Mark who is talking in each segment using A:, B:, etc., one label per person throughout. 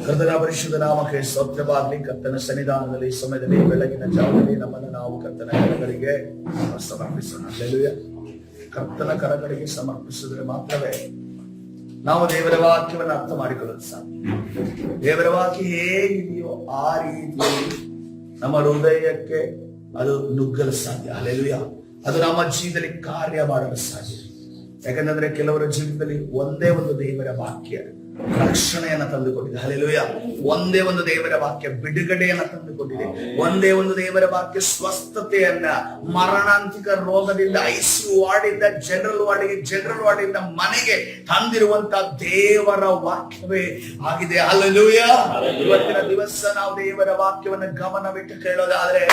A: ಕರ್ತನ ಪರಿಶುದ್ಧ ನಾಮಕ್ಕೆ ಸ್ತೋತ್ರವಾಗಲಿ. ಕರ್ತನ ಸನ್ನಿಧಾನದಲ್ಲಿ ಈ ಸಮಯದಲ್ಲಿ ಬೆಳಗಿನ ಜಾವದಲ್ಲಿ ನಮ್ಮನ್ನು ನಾವು ಕರ್ತನ ಕರಗಳಿಗೆ ಸಮರ್ಪಿಸೋಣ. ಹಲ್ಲೆಲೂಯಾ. ಕರ್ತನ ಕರಗಳಿಗೆ ಸಮರ್ಪಿಸಿದ್ರೆ ಮಾತ್ರವೇ ನಾವು ದೇವರ ವಾಕ್ಯವನ್ನು ಅರ್ಥ ಮಾಡಿಕೊಳ್ಳಲು ಸಾಧ್ಯ. ದೇವರ ವಾಕ್ಯ ಹೇಗಿದೆಯೋ ಆ ರೀತಿ ನಮ್ಮ ಹೃದಯಕ್ಕೆ ಅದು ನುಗ್ಗಲು ಸಾಧ್ಯ. ಹಲ್ಲೆಲೂಯಾ. ಅದು ನಮ್ಮ ಜೀವನದಲ್ಲಿ ಕಾರ್ಯ ಮಾಡಲು ಸಾಧ್ಯ. ಯಾಕಂದ್ರೆ ಕೆಲವರ ಜೀವಿತದಲ್ಲಿ ಒಂದೇ ಒಂದು ದೇವರ ವಾಕ್ಯ ರಕ್ಷಣೆಯನ್ನ ತಂದುಕೊಟ್ಟಿದೆ. ಹಲ್ಲೆಲೂಯಾ. ಒಂದೇ ಒಂದು ದೇವರ ವಾಕ್ಯ ಬಿಡುಗಡೆಯನ್ನ ತಂದುಕೊಟ್ಟಿದೆ. ಒಂದೇ ಒಂದು ದೇವರ ವಾಕ್ಯ ಸ್ವಸ್ಥತೆಯನ್ನ, ಮರಣಾಂತಿಕ ರೋಗದಿಂದ ಐಸಿಯು ವಾರ್ಡಿಂದ ಜನರಲ್ ವಾರ್ಡಿಂದ ಮನೆಗೆ ತಂದಿರುವಂತ ದೇವರ ವಾಕ್ಯವೇ ಆಗಿದೆ. ಹಲ್ಲೆಲೂಯಾ. ಇವತ್ತಿನ ದಿವಸ ನಾವು ದೇವರ ವಾಕ್ಯವನ್ನ ಗಮನವಿಟ್ಟು ಕೇಳೋದಾದ್ರೆ,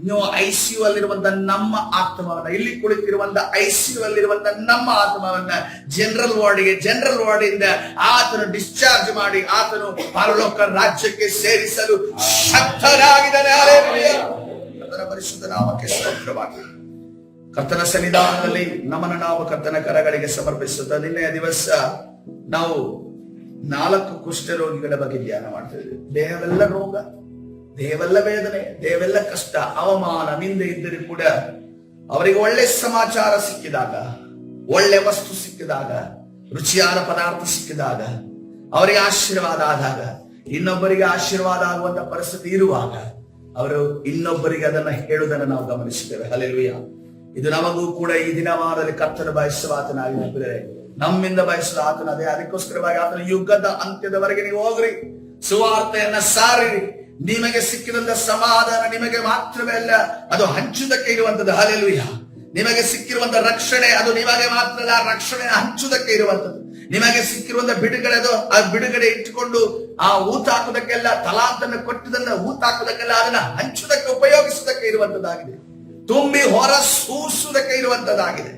A: ನೀವು ಐಸಿಯು ಅಲ್ಲಿರುವಂತ ನಮ್ಮ ಆತ್ಮವನ್ನ, ಇಲ್ಲಿ ಕುಳಿತಿರುವಂತ ಐಸಿಯು ಅಲ್ಲಿರುವಂತ ನಮ್ಮ ಆತ್ಮವನ್ನ ಜನರಲ್ ವಾರ್ಡಿಂದ ಆತನು ಡಿಸ್ಚಾರ್ಜ್ ಮಾಡಿ ಆತನು ಪರಲೋಕ ರಾಜ್ಯಕ್ಕೆ ಸೇರಿಸಲು ಶಕ್ತನಾಗಿದ್ದಾನೆ. ಕರ್ತನ ಪರಿಶುದ್ಧ ನಾಮಕ್ಕೆ ಸ್ತೋತ್ರವಾಗಲಿ. ಕರ್ತನ ಸನ್ನಿಧಾನದಲ್ಲಿ ನಮ್ಮನ್ನು ನಾವು ಕರ್ತನ ಕರಗಳಿಗೆ ಸಮರ್ಪಿಸುತ್ತಾ ನಿನ್ನೆಯ ದಿವಸ ನಾವು 4 ಕುಷ್ಠರೋಗಿಗಳ ಬಗ್ಗೆ ಧ್ಯಾನ ಮಾಡ್ತಿದ್ವಿ. ದೇಹವೆಲ್ಲ ರೋಗ, ದೇಹವೆಲ್ಲ ವೇದನೆ, ದೇಹವೆಲ್ಲ ಕಷ್ಟ, ಅವಮಾನ, ನಿಂದೆ ಇದ್ದರೂ ಕೂಡ ಅವರಿಗೆ ಒಳ್ಳೆ ಸಮಾಚಾರ ಸಿಕ್ಕಿದಾಗ, ಒಳ್ಳೆ ವಸ್ತು ಸಿಕ್ಕಿದಾಗ, ರುಚಿಯಾದ ಪದಾರ್ಥ ಸಿಕ್ಕಿದಾಗ, ಅವರಿಗೆ ಆಶೀರ್ವಾದ ಆದಾಗ, ಇನ್ನೊಬ್ಬರಿಗೆ ಆಶೀರ್ವಾದ ಆಗುವಂತ ಪರಿಸ್ಥಿತಿ ಇರುವಾಗ ಅವರು ಇನ್ನೊಬ್ಬರಿಗೆ ಅದನ್ನ ಹೇಳುವುದನ್ನು ನಾವು ಗಮನಿಸಿದ್ದೇವೆ. ಹಲ್ಲೆಲೂಯಾ. ಇದು ನಮಗೂ ಕೂಡ ಈ ದಿನಮಾನದಲ್ಲಿ ಕರ್ತನ ಬಯಸುವ ಆತನಾಗಿದ್ದರೆ ನಮ್ಮಿಂದ ಬಯಸುವ ಆತನ ಅದೇ. ಅದಕ್ಕೋಸ್ಕರವಾಗಿ ಆತನ ಯುಗದ ಅಂತ್ಯದವರೆಗೆ ನೀವು ಹೋಗ್ರಿ, ಸುವಾರ್ತೆಯನ್ನ ಸಾರಿರಿ. ನಿಮಗೆ ಸಿಕ್ಕಿದಂತ ಸಮಾಧಾನ ನಿಮಗೆ ಮಾತ್ರವೇ ಅಲ್ಲ, ಅದು ಹಂಚುವುದಕ್ಕೆ ಇರುವಂತದ್ದು. ಹಲ್ಲೆಲೂಯಾ. ನಿಮಗೆ ಸಿಕ್ಕಿರುವಂತ ರಕ್ಷಣೆ ಅದು ನಿಮಗೆ ಮಾತ್ರ ಅಲ್ಲ, ರಕ್ಷಣೆ ಹಂಚುವುದಕ್ಕೆ ಇರುವಂತದ್ದು. ನಿಮಗೆ ಸಿಕ್ಕಿರುವಂತ ಬಿಡುಗಡೆ ಅದು ಆ ಬಿಡುಗಡೆ ಇಟ್ಟುಕೊಂಡು ಆ ಊತ ಹಾಕುವುದಕ್ಕೆಲ್ಲ, ತಲಾಂತನ್ನು ಕೊಟ್ಟದನ್ನ ಊತ ಹಾಕುವುದಕ್ಕೆಲ್ಲ, ಅದನ್ನ ಹಂಚುವುದಕ್ಕೆ ಉಪಯೋಗಿಸುವುದಕ್ಕೆ ಇರುವಂತದ್ದಾಗಿದೆ. ತುಂಬಿ ಹೊರಸೂಸುವುದಕ್ಕೆ ಇರುವಂತದ್ದಾಗಿದೆ.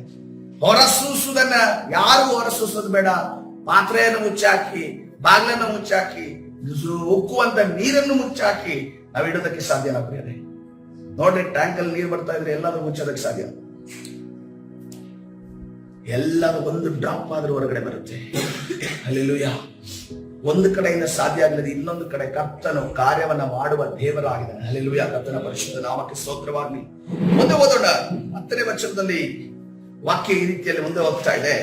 A: ಹೊರಸೂಸುವುದನ್ನ ಯಾರು ಹೊರಸೂಸೋದು ಬೇಡ. ಪಾತ್ರೆಯನ್ನು ಮುಚ್ಚಾಕಿ, ಬಾಗಿಲನ್ನು ಮುಚ್ಚಾಕಿ, ಉಕ್ಕುವಂತ ನೀರನ್ನು ಮುಚ್ಚಾಕಿ ನಾವು ಇಡೋದಕ್ಕೆ ಸಾಧ್ಯನಾ ಪ್ರಿಯರೇ? ನೋಡ್ರಿ, ಟ್ಯಾಂಕ್ ಅಲ್ಲಿ ನೀರು ಬರ್ತಾ ಇದ್ರೆ ಎಲ್ಲಾದ್ರೂ ಮುಚ್ಚೋದಕ್ಕೆ ಸಾಧ್ಯ? ಎಲ್ಲರೂ ಒಂದು ಡ್ರಾಪ್ ಆದ್ರೂ ಹೊರಗಡೆ ಬರುತ್ತೆ. ಹಲ್ಲೆಲೂಯಾ. ಒಂದು ಕಡೆಯಿಂದ ಸಾಧ್ಯ ಆಗಲಿದೆ, ಇನ್ನೊಂದು ಕಡೆ ಕರ್ತನು ಕಾರ್ಯವನ್ನ ಮಾಡುವ ದೇವರಾಗಿದ್ದಾನೆ. ಹಲ್ಲೆಲೂಯಾ. ಕರ್ತನ ಪರಿಶುದ್ಧ ನಾಮಕ್ಕೆ ಸ್ತೋತ್ರವಾಗಲಿ. ಮುಂದೆ ಓದೋಣ. 10ನೇ ವಚನದಲ್ಲಿ ವಾಕ್ಯ ಈ ರೀತಿಯಲ್ಲಿ ಮುಂದೆ ಹೋಗ್ತಾ ಇದೆ.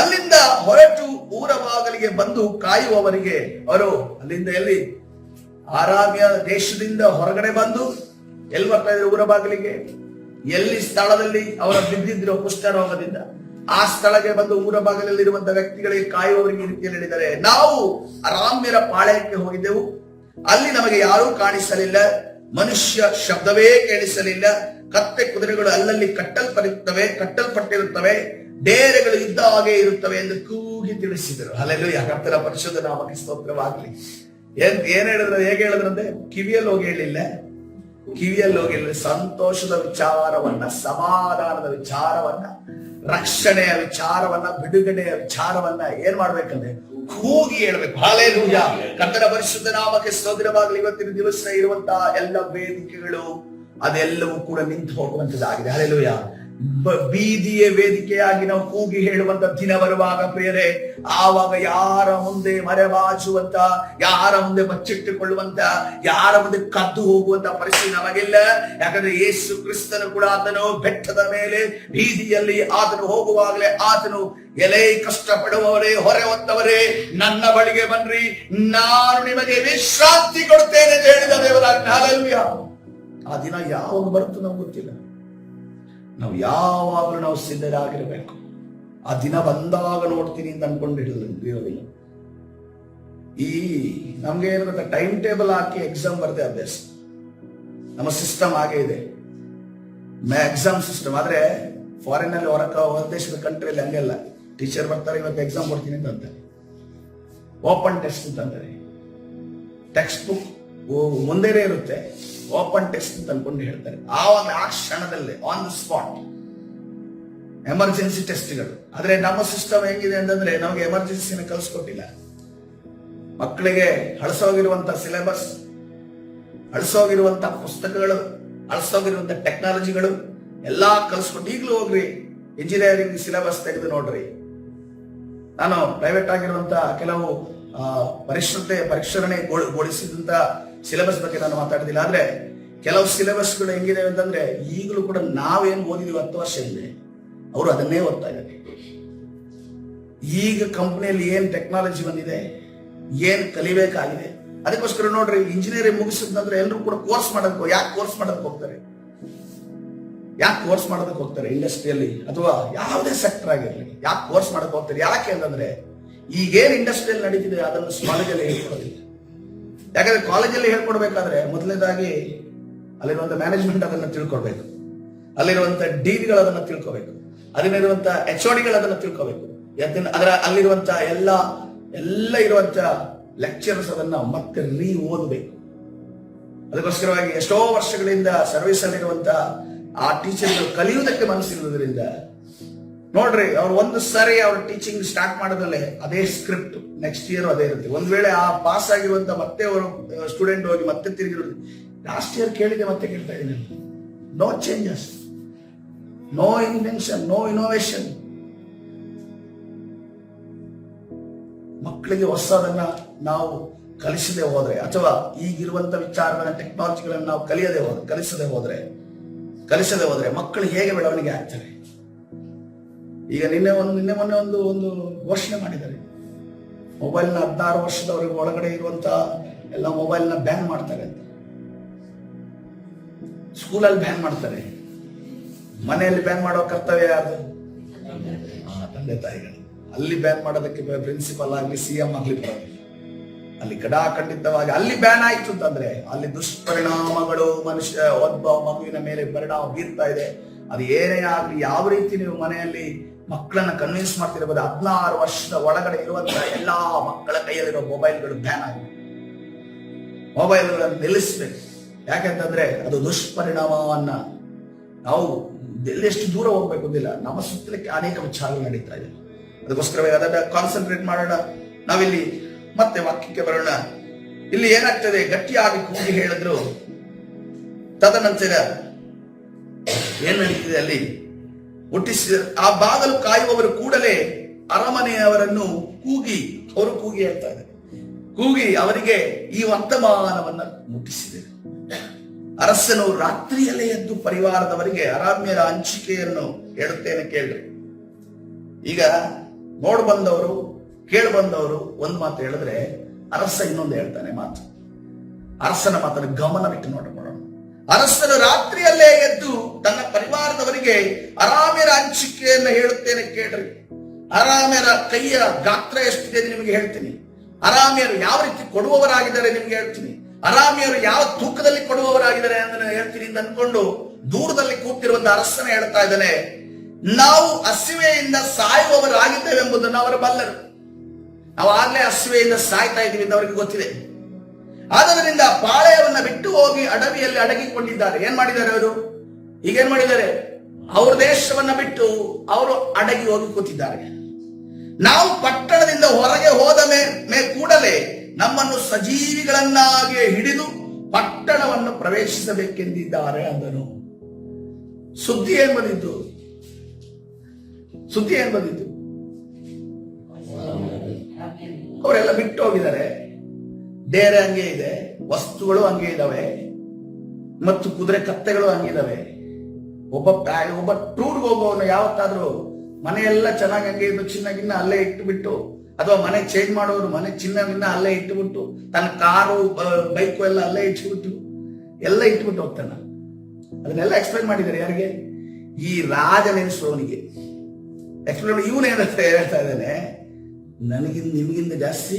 A: ಅಲ್ಲಿಂದ ಹೊರಟು ಊರ ಬಾಗಿಲಿಗೆ ಬಂದು ಕಾಯುವವರಿಗೆ, ಅವರು ಅಲ್ಲಿಂದ ಎಲ್ಲಿ ಆರಾಮ್ಯ ದೇಶದಿಂದ ಹೊರಗಡೆ ಬಂದು ಎಲ್ಲಿ ಬರ್ತಾ ಇದ್ರು? ಊರ ಬಾಗಿಲಿಗೆ. ಎಲ್ಲಿ ಸ್ಥಳದಲ್ಲಿ ಅವರ ಬಿದ್ದಿದ್ರು ಕುಷ್ಠರೋಗದಿಂದ ಆ ಸ್ಥಳಕ್ಕೆ ಬಂದು ಊರ ಬಾಗಿಲಲ್ಲಿರುವಂತ ವ್ಯಕ್ತಿಗಳಿಗೆ ಕಾಯುವವರಿಗೆ ಈ ರೀತಿಯಲ್ಲಿ ಹೇಳಿದ್ದಾರೆ, ನಾವು ಅರಾಮ್ಯರ ಪಾಳ್ಯಕ್ಕೆ ಹೋಗಿದ್ದೆವು, ಅಲ್ಲಿ ನಮಗೆ ಯಾರೂ ಕಾಣಿಸಲಿಲ್ಲ, ಶಬ್ದವೇ ಕೇಳಿಸಲಿಲ್ಲ, ಕತ್ತೆ ಕುದುರೆಗಳು ಅಲ್ಲಲ್ಲಿ ಕಟ್ಟಲ್ಪಟ್ಟಿರುತ್ತವೆ, ಡೇರೆಗಳು ಇದ್ದ ಹಾಗೆ ಇರುತ್ತವೆ ಎಂದು ಕೂಗಿ ತಿಳಿಸಿದರು. ಹಲ್ಲೆಲೂಯಾ. ಕರ್ತನ ಪರಿಶುದ್ಧ ನಾಮಕ್ಕೆ ಸ್ತೋತ್ರವಾಗಲಿ. ಏನ್ ಹೇಳಿದ್ರು? ಹೇಗೆ ಹೇಳಿದ್ರಂತೆ? ಕಿವಿಯಲ್ಲಿ ಹೋಗಿ ಹೇಳಿಲ್ಲ, ಸಂತೋಷದ ವಿಚಾರವನ್ನ, ಸಮಾಧಾನದ ವಿಚಾರವನ್ನ, ರಕ್ಷಣೆಯ ವಿಚಾರವನ್ನ, ಬಿಡುಗಡೆಯ ವಿಚಾರವನ್ನ ಏನ್ ಮಾಡ್ಬೇಕಂದ್ರೆ ಕೂಗಿ ಹೇಳ್ಬೇಕು. ಹಲ್ಲೆಲೂಯಾ. ಕರ್ತನ ಪರಿಶುದ್ಧ ನಾಮಕ್ಕೆ ಸ್ತೋತ್ರವಾಗಲಿ. ಇವತ್ತಿನ ದಿವಸ ಇರುವಂತಹ ಎಲ್ಲ ವೇದಿಕೆಗಳು ಅದೆಲ್ಲವೂ ಕೂಡ ನಿಂತು ಹೋಗುವಂತದ್ದಾಗಿದೆ. ಹಲ್ಲೆಲೂಯಾ. ಬೀದಿಯ ವೇದಿಕೆಯಾಗಿ ನಾವು ಕೂಗಿ ಹೇಳುವಂತ ದಿನ ಬರುವಾಗ ಪ್ರಿಯರೇ, ಆವಾಗ ಯಾರ ಮುಂದೆ ಮರೆಮಾಚುವಂತ, ಯಾರ ಮುಂದೆ ಬಚ್ಚಿಟ್ಟುಕೊಳ್ಳುವಂತ, ಯಾರ ಮುಂದೆ ಕದ್ದು ಹೋಗುವಂತ ಪರಿಸ್ಥಿತಿ ನಮಗಿಲ್ಲ. ಯಾಕಂದ್ರೆ ಯೇಸು ಕ್ರಿಸ್ತನು ಕೂಡ ಆತನು ಬೆಟ್ಟದ ಮೇಲೆ ಬೀದಿಯಲ್ಲಿ ಆತನು ಹೋಗುವಾಗಲೇ ಆತನು, ಎಲೆ ಕಷ್ಟಪಡುವವರೇ, ಹೊರೆ ಹೊತ್ತವರೇ, ನನ್ನ ಬಳಿಗೆ ಬನ್ರಿ, ನಾನು ನಿಮಗೆ ವಿಶ್ರಾಂತಿ ಕೊಡ್ತೇನೆ ಎಂದು ಹೇಳಿದ ದೇವರಾಗಿ. ಹಲ್ಲೆಲೂಯಾ. ಆ ದಿನ ಯಾವಾಗ ಬರುತ್ತೋ ನಮ್ಗೆ ಗೊತ್ತಿಲ್ಲ. ನಾವು ಯಾವಾಗಲೂ ನಾವು ಸಿದ್ಧರಾಗಿರ್ಬೇಕು. ಆ ದಿನ ಬಂದಾಗ ನೋಡ್ತೀನಿ ಅಂತ ಅನ್ಕೊಂಡಿರೋದಿಲ್ಲ. ಈ ನಮ್ಗೆ ಏನಂತ ಟೈಮ್ ಟೇಬಲ್ ಹಾಕಿ ಎಕ್ಸಾಮ್ ಬರ್ದೆ ಅಭ್ಯಾಸ. ನಮ್ಮ ಸಿಸ್ಟಮ್ ಹಾಗೆ ಇದೆ, ಎಕ್ಸಾಮ್ ಸಿಸ್ಟಮ್. ಆದ್ರೆ ಫಾರಿನ್ ಅಲ್ಲಿ ಹೊರ ದೇಶದ ಕಂಟ್ರಿಯಲ್ಲಿ ಹಂಗೆಲ್ಲ. ಟೀಚರ್ ಬರ್ತಾರೆ, ಇವತ್ತು ಎಕ್ಸಾಮ್ ಕೊಡ್ತೀನಿ ಅಂತ ಓಪನ್ ಟೆಸ್ಟ್ ಅಂತಂದ್ರೆ ಟೆಕ್ಸ್ಟ್ ಬುಕ್ ಮುಂದೆನೇ ಇರುತ್ತೆ, ಓಪನ್ ಟೆಸ್ಟ್ ಅಂತ ಅನ್ಕೊಂಡು ಹೇಳ್ತಾರೆ. ಆವಾಗ ಆ ಕ್ಷಣದಲ್ಲೇ ಆನ್ ದ ಸ್ಪಾಟ್ ಎಮರ್ಜೆನ್ಸಿ ಟೆಸ್ಟ್ಗಳು. ಆದ್ರೆ ನಮ್ಮ ಸಿಸ್ಟಮ್ ಹೆಂಗಿದೆ ಅಂತಂದ್ರೆ ನಮಗೆ ಎಮರ್ಜೆನ್ಸಿನ ಕಲಿಸ್ಕೊಟ್ಟಿಲ್ಲ. ಮಕ್ಕಳಿಗೆ ಹಳಸೋಗಿರುವಂತ ಸಿಲೆಬಸ್, ಹಳಸೋಗಿರುವಂತ ಪುಸ್ತಕಗಳು, ಹಳಸೋಗಿರುವಂತ ಟೆಕ್ನಾಲಜಿಗಳು ಎಲ್ಲಾ ಕಲಿಸ್ಕೊಟ್ಟು, ಈಗಲೂ ಹೋಗ್ರಿ ಇಂಜಿನಿಯರಿಂಗ್ ಸಿಲೆಬಸ್ ತೆಗೆದು ನೋಡ್ರಿ. ನಾನು ಪ್ರೈವೇಟ್ ಆಗಿರುವಂತ ಕೆಲವು ಪರಿಷ್ಕರಣೆಗೊಳಿಸಿದಂತ ಸಿಲೆಬಸ್ ಬಗ್ಗೆ ನಾನು ಮಾತಾಡಿದಿಲ್ಲ. ಆದ್ರೆ ಕೆಲವು ಸಿಲೆಬಸ್ಗಳು ಹೆಂಗಿದೆ ಅಂತಂದ್ರೆ ಈಗಲೂ ಕೂಡ ನಾವೇನು ಓದಿದೀವಿ 10 ವರ್ಷ ಹಿಂದೆ ಅವರು ಅದನ್ನೇ ಓದ್ತಾ ಇದ್ದಾರೆ. ಈಗ ಕಂಪನಿಯಲ್ಲಿ ಏನ್ ಟೆಕ್ನಾಲಜಿ ಬಂದಿದೆ, ಏನ್ ಕಲಿಬೇಕಾಗಿದೆ, ಅದಕ್ಕೋಸ್ಕರ ನೋಡ್ರಿ ಇಂಜಿನಿಯರಿಂಗ್ ಮುಗಿಸಿದ್ರೆ ಎಲ್ಲರೂ ಕೂಡ ಕೋರ್ಸ್ ಮಾಡೋದಕ್ಕೆ ಯಾಕೆ ಕೋರ್ಸ್ ಮಾಡೋದಕ್ಕೆ ಹೋಗ್ತಾರೆ ಇಂಡಸ್ಟ್ರಿಯಲ್ಲಿ ಅಥವಾ ಯಾವುದೇ ಸೆಕ್ಟರ್ ಆಗಿರಲಿ ಯಾಕೆ ಕೋರ್ಸ್ ಮಾಡೋದಕ್ಕೆ ಹೋಗ್ತಾರೆ? ಯಾಕೆ ಅಂತಂದ್ರೆ ಈಗೇನ್ ಇಂಡಸ್ಟ್ರಿಯಲ್ಲಿ ನಡೀತಿದೆ ಅದನ್ನು ಕಾಲೇಜಲ್ಲಿ ಹೇಳ್ಕೊಡೋದಿಲ್ಲ. ಯಾಕಂದ್ರೆ ಕಾಲೇಜಲ್ಲಿ ಹೇಳ್ಕೊಡ್ಬೇಕಾದ್ರೆ ಮೊದಲನೇದಾಗಿ ಅಲ್ಲಿರುವಂತ ಮ್ಯಾನೇಜ್ಮೆಂಟ್ ಅದನ್ನ ತಿಳ್ಕೊಳ್ಬೇಕು, ಅಲ್ಲಿರುವಂತ ಡಿಗಳು ಅದನ್ನ ತಿಳ್ಕೋಬೇಕು, ಅಲ್ಲಿರುವಂತ HOD ಅದನ್ನ ತಿಳ್ಕೋಬೇಕು, ಅಲ್ಲಿರುವಂತ ಎಲ್ಲ ಇರುವಂತ ಲೆಕ್ಚರ್ಸ್ ಅದನ್ನ ಮತ್ತೆ ಓದಬೇಕು. ಅದಕ್ಕೋಸ್ಕರವಾಗಿ ಎಷ್ಟೋ ವರ್ಷಗಳಿಂದ ಸರ್ವಿಸ್ ಅಲ್ಲಿರುವಂತ ಆ ಟೀಚರ್ಗಳು ಕಲಿಯುವುದಕ್ಕೆ ಮನಸ್ಸಿರುವುದರಿಂದ ನೋಡ್ರಿ ಅವ್ರು ಒಂದು ಸಾರಿ ಅವ್ರ ಟೀಚಿಂಗ್ ಸ್ಟಾರ್ಟ್ ಮಾಡಿದ್ಮೇಲೆ ಅದೇ ಸ್ಕ್ರಿಪ್ಟ್ ನೆಕ್ಸ್ಟ್ ಇಯರ್ ಅದೇ ಇರುತ್ತೆ. ಒಂದ್ ವೇಳೆ ಆ ಪಾಸ್ ಆಗಿರುವಂತ ಮತ್ತೆ ಅವರು ಸ್ಟೂಡೆಂಟ್ ಹೋಗಿ ಮತ್ತೆ ತಿರುಗಿರೋದು ಲಾಸ್ಟ್ ಇಯರ್ ಕೇಳಿದೆ ಮತ್ತೆ ಕೇಳ್ತಾ ಇದ್ದೀನಿ. No changes, no invention, no innovation. ಮಕ್ಕಳಿಗೆ ಹೊಸದನ್ನ ನಾವು ಕಲಿಸದೆ ಹೋದ್ರೆ ಅಥವಾ ಈಗಿರುವಂತ ವಿಚಾರಗಳನ್ನ ಟೆಕ್ನಾಲಜಿಗಳನ್ನ ನಾವು ಕಲಿಸದೆ ಹೋದ್ರೆ ಮಕ್ಕಳು ಹೇಗೆ ಬೆಳವಣಿಗೆ ಆಗ್ತಾರೆ? ಈಗ ನಿನ್ನೆ ಮೊನ್ನೆ ಒಂದು ಘೋಷಣೆ ಮಾಡಿದ್ದಾರೆ, ಮೊಬೈಲ್ನ 16 ವರ್ಷದವರೆಗೆ ಒಳಗಡೆ ಇರುವಂತ ಎಲ್ಲ ಮೊಬೈಲ್ನ ಬ್ಯಾನ್ ಮಾಡ್ತಾರೆ ಅಂತ. ಸ್ಕೂಲಲ್ಲಿ ಬ್ಯಾನ್ ಮಾಡ್ತಾರೆ, ಮನೆಯಲ್ಲಿ ಬ್ಯಾನ್ ಮಾಡೋ ಕರ್ತವ್ಯ ಯಾರು? ತಂದೆ ತಾಯಿಗಳು. ಅಲ್ಲಿ ಬ್ಯಾನ್ ಮಾಡೋದಕ್ಕೆ ಪ್ರಿನ್ಸಿಪಲ್ ಆಗ್ಲಿ CM ಆಗ್ಲಿ ಬರೋದಿಲ್ಲ. ಅಲ್ಲಿ ಖಂಡಿತವಾಗಿ ಅಲ್ಲಿ ಬ್ಯಾನ್ ಆಯ್ತು ಅಂತಂದ್ರೆ ಅಲ್ಲಿ ದುಷ್ಪರಿಣಾಮಗಳು ಒಬ್ಬ ಮಗುವಿನ ಮೇಲೆ ಪರಿಣಾಮ ಬೀರ್ತಾ ಇದೆ. ಅದು ಏನೇ ಆಗ್ಲಿ, ಯಾವ ರೀತಿ ನೀವು ಮನೆಯಲ್ಲಿ ಮಕ್ಕಳನ್ನ ಕನ್ವಿನ್ಸ್ ಮಾಡ್ತಿರಬಹುದು, 16 ವರ್ಷದ ಒಳಗಡೆ ಇರುವಂತಹ ಎಲ್ಲಾ ಮಕ್ಕಳ ಕೈಯಲ್ಲಿರೋ ಮೊಬೈಲ್ಗಳು ಬ್ಯಾನ್ ಆಗಿದೆ. ಮೊಬೈಲ್ಗಳನ್ನು ನಿಲ್ಲಿಸ್ಬೇಕು. ಯಾಕೆಂತಂದ್ರೆ ಅದು ದುಷ್ಪರಿಣಾಮವನ್ನ ನಾವು ಎಷ್ಟು ದೂರ ಹೋಗ್ಬೇಕು ಅಂದಿಲ್ಲ, ನಮ್ಮ ಸುತ್ತಲಕ್ಕೆ ಅನೇಕ ವಿಚಾರಗಳು ನಡೀತಾ ಇದೆ. ಅದಕ್ಕೋಸ್ಕರವೇ ಅದನ್ನ ಕಾನ್ಸಂಟ್ರೇಟ್ ಮಾಡೋಣ. ನಾವಿಲ್ಲಿ ಮತ್ತೆ ವಾಕ್ಯಕ್ಕೆ ಬರೋಣ. ಇಲ್ಲಿ ಏನಾಗ್ತದೆ, ಗಟ್ಟಿಯಾಗಿ ಕೂಗಿ ಹೇಳಿದ್ರು. ತದನಂತರ ಏನ್ ನಡೀತಿದೆ ಅಲ್ಲಿ ಹುಟ್ಟಿಸಿದ ಆ ಬಾಗಲು ಕಾಯುವವರು ಕೂಡಲೇ ಅರಮನೆಯವರನ್ನು ಕೂಗಿ ಹೇಳ್ತಾ ಇದ್ದಾರೆ, ಕೂಗಿ ಅವರಿಗೆ ಈ ವರ್ತಮಾನವನ್ನ ಮುಟ್ಟಿಸಿದರು. ಅರಸನು ರಾತ್ರಿಯಲ್ಲೇ ಎದ್ದು ಪರಿವಾರದವರಿಗೆ ಅರಾಮ್ಯರ ಹಂಚಿಕೆಯನ್ನು ಹೇಳುತ್ತೇನೆ ಕೇಳ್ರಿ. ಈಗ ನೋಡ್ ಬಂದವರು ಕೇಳಿ ಬಂದವರು ಒಂದು ಮಾತು ಹೇಳಿದ್ರೆ ಅರಸ ಇನ್ನೊಂದು ಹೇಳ್ತಾನೆ ಮಾತು. ಅರಸನ ಮಾತನ್ನು ಗಮನವಿಟ್ಟು ನೋಡೋಣ. ಅರಸನು ರಾತ್ರಿಯಲ್ಲೇ ಎದ್ದು ತನ್ನ ಪರಿವಾರದವರಿಗೆ ಅರಾಮ್ಯರ ಹಂಚಿಕೆಯನ್ನು ಹೇಳುತ್ತೇನೆ ಕೇಳ್ರಿ. ಅರಾಮ್ಯರ ಕೈಯ ಗಾತ್ರ ಎಷ್ಟಿದೆ ನಿಮಗೆ ಹೇಳ್ತೀನಿ. ಅರಾಮ್ಯರು ಯಾವ ರೀತಿ ಕೊಡುವವರಾಗಿದ್ದಾರೆ ನಿಮ್ಗೆ ಹೇಳ್ತೀನಿ. ಅರಾಮ್ಯರು ಯಾವ ತೂಕದಲ್ಲಿ ಕೊಡುವವರಾಗಿದ್ದಾರೆ ಅಂತ ಹೇಳ್ತೀನಿ ಅಂತ ಅನ್ಕೊಂಡು ದೂರದಲ್ಲಿ ಕೂತಿರುವಂತ ಅರಸನ ಹೇಳ್ತಾ ಇದ್ದಾನೆ, ನಾವು ಹಸಿವೆಯಿಂದ ಸಾಯುವವರಾಗಿದ್ದೇವೆ ಎಂಬುದನ್ನು ಅವರು ಬಲ್ಲರು. ನಾವು ಆಗ್ಲೇ ಹಸಿವೆಯಿಂದ ಸಾಯ್ತಾ ಇದ್ದೀವಿ ಅಂತ ಅವರಿಗೆ ಗೊತ್ತಿದೆ. ಆದ್ದರಿಂದ ಪಾಳೆಯವನ್ನ ಬಿಟ್ಟು ಹೋಗಿ ಅಡವಿಯಲ್ಲಿ ಅಡಗಿಕೊಂಡಿದ್ದಾರೆ. ಏನ್ ಮಾಡಿದ್ದಾರೆ ಅವರು? ಈಗೇನ್ ಮಾಡಿದ್ದಾರೆ? ಅವ್ರ ದೇಶವನ್ನ ಬಿಟ್ಟು ಅವರು ಅಡಗಿ ಹೋಗಿ ಕೂತಿದ್ದಾರೆ. ನಾವು ಪಟ್ಟಣದಿಂದ ಹೊರಗೆ ಹೋದ ಕೂಡಲೇ ನಮ್ಮನ್ನು ಸಜೀವಿಗಳನ್ನಾಗಿ ಹಿಡಿದು ಪಟ್ಟಣವನ್ನು ಪ್ರವೇಶಿಸಬೇಕೆಂದಿದ್ದಾರೆ ಅಂದನು. ಸುದ್ದಿ ಏನ್ ಬಂದಿತ್ತು? ಅವರೆಲ್ಲ ಬಿಟ್ಟು ಹೋಗಿದ್ದಾರೆ. ಡೇರೆ ಹಂಗೆ ಇದೆ, ವಸ್ತುಗಳು ಹಂಗೆ ಇದಾವೆ, ಮತ್ತು ಕುದುರೆ ಕತ್ತೆಗಳು ಹಂಗಿದಾವೆ. ಒಬ್ಬ ಟೂರ್ಗೆ ಹೋಗೋನು ಯಾವತ್ತಾದ್ರೂ ಮನೆಯೆಲ್ಲ ಚೆನ್ನಾಗಿ ಹಂಗೆ ಇದ್ದು ಚಿನ್ನಗಿನ್ನ ಅಲ್ಲೇ ಇಟ್ಟುಬಿಟ್ಟು, ಅಥವಾ ಮನೆ ಚೇಂಜ್ ಮಾಡೋರು ಮನೆ ಚಿನ್ನಗಿನ್ನ ಅಲ್ಲೇ ಇಟ್ಟುಬಿಟ್ಟು, ತನ್ನ ಕಾರು ಬೈಕು ಎಲ್ಲ ಅಲ್ಲೇ ಇಟ್ಬಿಟ್ಟು ಹೋಗ್ತಾನ. ಅದನ್ನೆಲ್ಲ ಎಕ್ಸ್ಪ್ಲೈನ್ ಮಾಡಿದ್ದಾರೆ ಯಾರಿಗೆ? ಈ ರಾಜನೆನಿಸುವವನಿಗೆ ಎಕ್ಸ್ಪ್ಲೈನ್. ಇವನು ಹೇಳ್ತಾ ಇದ್ದಾನೆ, ನಿಮಗಿಂತ ಜಾಸ್ತಿ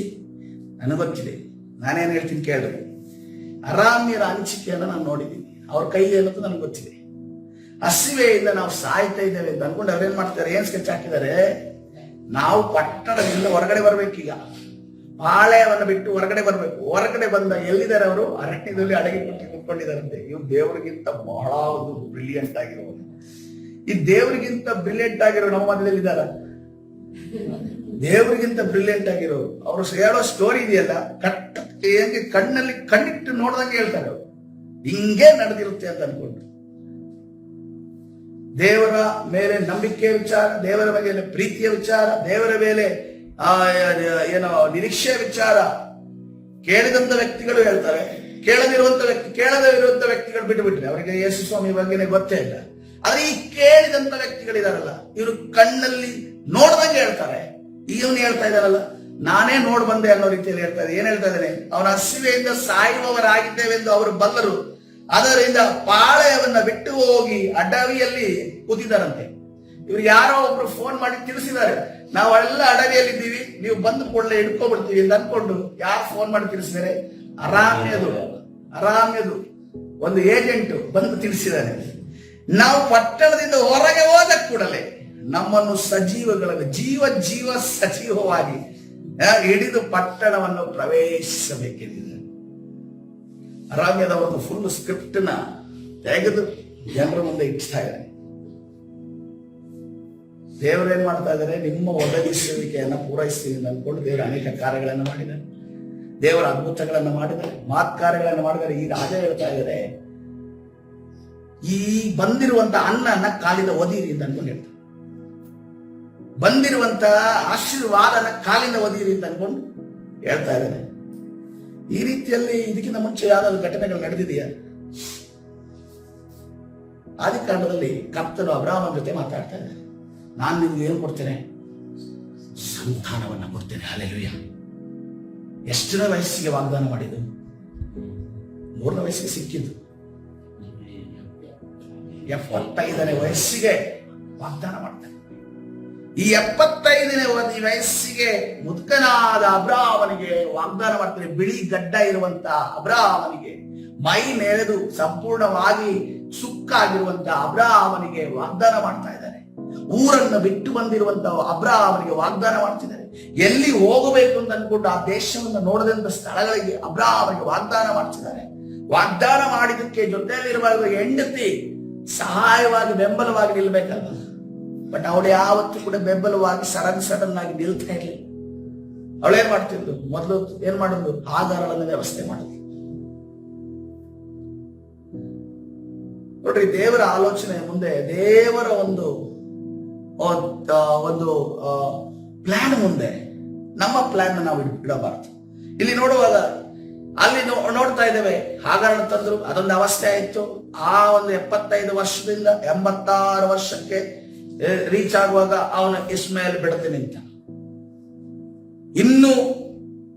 A: ನನಗೊತ್ತಿದೆ, ನಾನೇನು ಹೇಳ್ತೀನಿ ಕೇಳ್ರಿ. ಅರಾಮ್ಯರ ಹಂಚಿಕೆಯನ್ನು ನಾನು ನೋಡಿದ್ದೀನಿ, ಅವ್ರ ಕೈ ಏನಂತ ನನಗೆ ಗೊತ್ತಿದೆ. ಹಸಿವೆಯಿಂದ ನಾವು ಸಾಯ್ತಾ ಇದ್ದೇವೆ ಅಂತ ಅನ್ಕೊಂಡು ಅವ್ರೇನ್ ಮಾಡ್ತಾರೆ, ಏನ್ ಸ್ಕೆಚ್ ಹಾಕಿದ್ದಾರೆ, ನಾವು ಪಟ್ಟಣದಿಂದ ಹೊರಗಡೆ ಬರ್ಬೇಕೀಗ, ಪಾಳೆಯವನ್ನು ಬಿಟ್ಟು ಹೊರಗಡೆ ಬರ್ಬೇಕು. ಹೊರಗಡೆ ಬಂದ ಎಲ್ಲಿದ್ದಾರೆ ಅವರು? ಅರಣ್ಯದಲ್ಲಿ ಅಡಗಿ ಕುತ್ಕೊಂಡಿದ್ದಾರಂತೆ. ಇವ್ರು ದೇವರಿಗಿಂತ ಬಹಳ ಒಂದು ಬ್ರಿಲಿಯಂಟ್ ಆಗಿರೋರು. ಈ ದೇವರಿಗಿಂತ ಬ್ರಿಲಿಯಂಟ್ ಆಗಿರೋ ನಮ್ಮ ಮಧ್ಯದಲ್ಲಿದ್ದಾರ? ದೇವರಿಗಿಂತ ಬ್ರಿಲಿಯಂಟ್ ಆಗಿರೋರು. ಅವರು ಹೇಳೋ ಸ್ಟೋರಿ ಇದೆಯಲ್ಲ, ಹೆಂಗೆ ಕಣ್ಣಲ್ಲಿ ಕಣ್ಣಿಟ್ಟು ನೋಡ್ದಂಗೆ ಹೇಳ್ತಾರೆ. ಅವರು ಹಿಂಗೆ ನಡೆದಿರುತ್ತೆ ಅಂತ ಅನ್ಕೊಂಡು ದೇವರ ಮೇಲೆ ನಂಬಿಕೆ ವಿಚಾರ, ದೇವರ ಮೇಲೆ ಪ್ರೀತಿಯ ವಿಚಾರ, ದೇವರ ಮೇಲೆ ಏನೋ ನಿರೀಕ್ಷೆಯ ವಿಚಾರ ಕೇಳಿದಂತ ವ್ಯಕ್ತಿಗಳು ಹೇಳ್ತಾರೆ, ಕೇಳದೇ ಇರುವಂತ ವ್ಯಕ್ತಿಗಳು ಬಿಟ್ಟುಬಿಟ್ರೆ ಅವರಿಗೆ ಯೇಸು ಸ್ವಾಮಿ ಬಗ್ಗೆನೇ ಗೊತ್ತೇ ಇಲ್ಲ. ಆದ್ರೆ ಈ ಕೇಳಿದಂತ ವ್ಯಕ್ತಿಗಳಿದಾರಲ್ಲ, ಇವರು ಕಣ್ಣಲ್ಲಿ ನೋಡ್ದಂಗೆ ಹೇಳ್ತಾರೆ. ಇವನು ಹೇಳ್ತಾ ಇದ್ದಾರಲ್ಲ, ನಾನೇ ನೋಡ್ ಬಂದೆ ಅನ್ನೋ ರೀತಿಯಲ್ಲಿ ಹೇಳ್ತಾ ಇದೆ. ಏನ್ ಹೇಳ್ತಾ ಇದ್ದಾನೆ? ಅವನ ಹಸಿವೆಯಿಂದ ಸಾಯುವವರಾಗಿದ್ದೇವೆಂದು ಅವರು ಬಲ್ಲರು, ಅದರಿಂದ ಪಾಳೆಯವನ್ನ ಬಿಟ್ಟು ಹೋಗಿ ಅಡವಿಯಲ್ಲಿ ಕೂತಿದ್ದಾರಂತೆ. ಇವ್ರು ಯಾರೋ ಒಬ್ರು ಫೋನ್ ಮಾಡಿ ತಿಳಿಸಿದ್ದಾರೆ, ನಾವೆಲ್ಲ ಅಡವಿಯಲ್ಲಿ ಇದ್ದೀವಿ, ನೀವು ಬಂದು ಕೂಡಲೇ ಹಿಡ್ಕೊಬಿಡ್ತೀವಿ ಅಂತ ಅನ್ಕೊಂಡು ಯಾರು ಫೋನ್ ಮಾಡಿ ತಿಳಿಸಿದ್ದಾರೆ? ಅರಾಮ್ಯದು ಒಂದು ಏಜೆಂಟ್ ಬಂದು ತಿಳಿಸಿದ್ದಾನೆ. ನಾವು ಪಟ್ಟಣದಿಂದ ಹೊರಗೆ ಹೋದ ಕೂಡಲೇ ನಮ್ಮನ್ನು ಜೀವ ಸಜೀವವಾಗಿ ಹಿಡಿದು ಪಟ್ಟಣವನ್ನು ಪ್ರವೇಶಿಸಬೇಕೆಂದಿದೆ. ಅರಾಮ್ಯದ ಒಂದು ಫುಲ್ ಸ್ಕ್ರಿಪ್ಟ್ ನ ತೆಗೆದು ಜನರ ಮುಂದೆ ಇಡ್ತಾ ಇದ್ದಾರೆ. ದೇವರೇನ್ ಮಾಡ್ತಾ ಇದ್ದಾರೆ? ನಿಮ್ಮ ಒದಗಿಸುವಿಕೆಯನ್ನ ಪೂರೈಸ್ತೀನಿ ಅನ್ಕೊಂಡು ದೇವರು ಅನೇಕ ಕಾರ್ಯಗಳನ್ನು ಮಾಡಿದ್ದಾರೆ, ದೇವರ ಅದ್ಭುತಗಳನ್ನು ಮಾಡಿದ್ದಾರೆ, ಕಾರ್ಯಗಳನ್ನು ಮಾಡಿದ್ದಾರೆ. ಈ ರಾಜ ಹೇಳ್ತಾ ಇದ್ದಾರೆ, ಈ ಬಂದಿರುವಂತ ಅನ್ನನ ಕಾಲಿನ ಒದೀರಿ ಅಂತ ಅನ್ಕೊಂಡು ಹೇಳ್ತಾರೆ. ಬಂದಿರುವಂತ ಆಶೀರ್ವಾದನ ಕಾಲಿನ ಒದೀರಿ ಅಂತ ಅನ್ಕೊಂಡು ಹೇಳ್ತಾ ಇದ್ದಾನೆ. ಈ ರೀತಿಯಲ್ಲಿ ಇದಕ್ಕಿಂತ ಮುಂಚೆ ಯಾವ್ದಾದ್ರು ಘಟನೆಗಳು ನಡೆದಿದೆಯಾ? ಆದಿಕಾಂಡದಲ್ಲಿ ಕರ್ತನು ಅಬ್ರಹಾಮನ ಜೊತೆ ಮಾತಾಡ್ತಾ ಇದ್ದಾನೆ. ನಾನು ನಿಮ್ಗೆ ಏನು ಕೊಡ್ತೇನೆ? ಸಂತಾನವನ್ನ ಕೊಡ್ತೇನೆ. ಹಲ್ಲೆಲೂಯಾ. ಎಷ್ಟನೇ ವಯಸ್ಸಿಗೆ ವಾಗ್ದಾನ ಮಾಡಿದ್ದು? 3ನೇ ವಯಸ್ಸಿಗೆ ಸಿಕ್ಕಿದ್ದು. 75ನೇ ವಯಸ್ಸಿಗೆ ವಾಗ್ದಾನ ಮಾಡ್ತಾನೆ. ಈ 75ನೇ ವಯಸ್ಸಿಗೆ ಮುದುಕನಾದ ಅಬ್ರಹಾಮನಿಗೆ ವಾಗ್ದಾನ ಮಾಡ್ತಾನೆ. ಬಿಳಿ ಗಡ್ಡ ಇರುವಂತ ಅಬ್ರಹಾಮನಿಗೆ, ಮೈ ನೆರೆದು ಸಂಪೂರ್ಣವಾಗಿ ಸುಕ್ಕಾಗಿರುವಂತ ಅಬ್ರಹಾಮನಿಗೆ ವಾಗ್ದಾನ ಮಾಡ್ತಾ ಇದ್ದಾರೆ. ಊರನ್ನು ಬಿಟ್ಟು ಬಂದಿರುವಂತ ಅಬ್ರಹಾಮನಿಗೆ ವಾಗ್ದಾನ ಮಾಡ್ತಿದ್ದಾರೆ. ಎಲ್ಲಿ ಹೋಗಬೇಕು ಅಂತ ಅನ್ಕೊಂಡು ಆ ದೇಶವನ್ನು ನೋಡದಂತ ಸ್ಥಳಗಳಿಗೆ ಅಬ್ರಹಾಮನಿಗೆ ವಾಗ್ದಾನ ಮಾಡ್ತಿದ್ದಾರೆ. ವಾಗ್ದಾನ ಮಾಡಿದಕ್ಕೆ ಜೊತೆಯಲ್ಲಿರುವಾಗ ಹೆಂಡತಿ ಸಹಾಯವಾಗಿ ಬೆಂಬಲವಾಗಿ ನಿಲ್ಬೇಕಲ್ಲ. ಬಟ್ ಅವಳು ಯಾವತ್ತೂ ಕೂಡ ಬೆಂಬಲವಾಗಿ ಸಡನ್ ಆಗಿ ನಿಲ್ತಾ ಇರಲಿಲ್ಲ. ಅವಳೇನ್ ಮಾಡ್ತಿದ್ದು? ಮೊದಲು ಏನ್ ಮಾಡೋದು? ಆಧಾರಗಳನ್ನು ವ್ಯವಸ್ಥೆ ಮಾಡೋದು. ನೋಡ್ರಿ, ದೇವರ ಆಲೋಚನೆ ಮುಂದೆ ದೇವರ ಒಂದು ಪ್ಲಾನ್ ಮುಂದೆ ನಮ್ಮ ಪ್ಲಾನ್ ನಾವು ಇಡಬಾರ್ದು. ಇಲ್ಲಿ ನೋಡುವಾಗ ಅಲ್ಲಿ ನೋಡ್ತಾ ಇದ್ದೇವೆ, ಹಾಗಾರಣ ತಂದ್ರು, ಅದೊಂದು ಅವಸ್ಥೆ ಆಯ್ತು. ಆ ಒಂದು 75 ವರ್ಷದಿಂದ 86 ವರ್ಷಕ್ಕೆ ರೀಚ್ ಆಗುವಾಗ ಅವನ ಇಸ್ಮಾಯೇಲ್ ಬಿಡದೆ ನಿಂತ.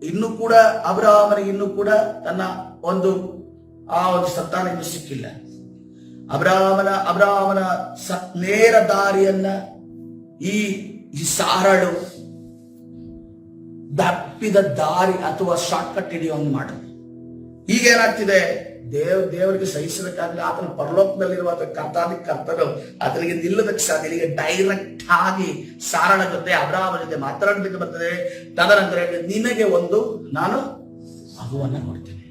A: ಇನ್ನು ಕೂಡ ಅಬ್ರಹಾಮನಿಗೆ ಇನ್ನೂ ಕೂಡ ತನ್ನ ಒಂದು ಸಂತಾನ ಇನ್ನೂ ಸಿಕ್ಕಿಲ್ಲ. ಅಬ್ರಹಾಮನ ನೇರ ದಾರಿಯನ್ನ ಈ ಸಾರಳು ದಪ್ಪಿದ ದಾರಿ ಅಥವಾ ಶಾರ್ಟ್ ಕಟ್ ಹಿಡಿಯೋಂಗ್ ಮಾಡೋದು. ಈಗ ಏನಾಗ್ತಿದೆ? ದೇವರಿಗೆ ಸಹಿಸಬೇಕಾದ್ರೆ ಆತನ ಪರಲೋಕದಲ್ಲಿರುವ ಕರ್ತನು ಆತನಿಗೆ ನಿಲ್ಲದಕ್ಕೆ ಸಾಧ್ಯ. ಈಗ ಡೈರೆಕ್ಟ್ ಆಗಿ ಸಾರಳ ಜೊತೆ ಅಬ್ರಹಾಮನ ಜೊತೆ ಮಾತಾಡೋದಕ್ಕೆ ಬರ್ತದೆ. ತದನಂತರ ನಿನಗೆ ನಾನು ಮಗುವನ್ನ ನೋಡ್ತೇನೆ.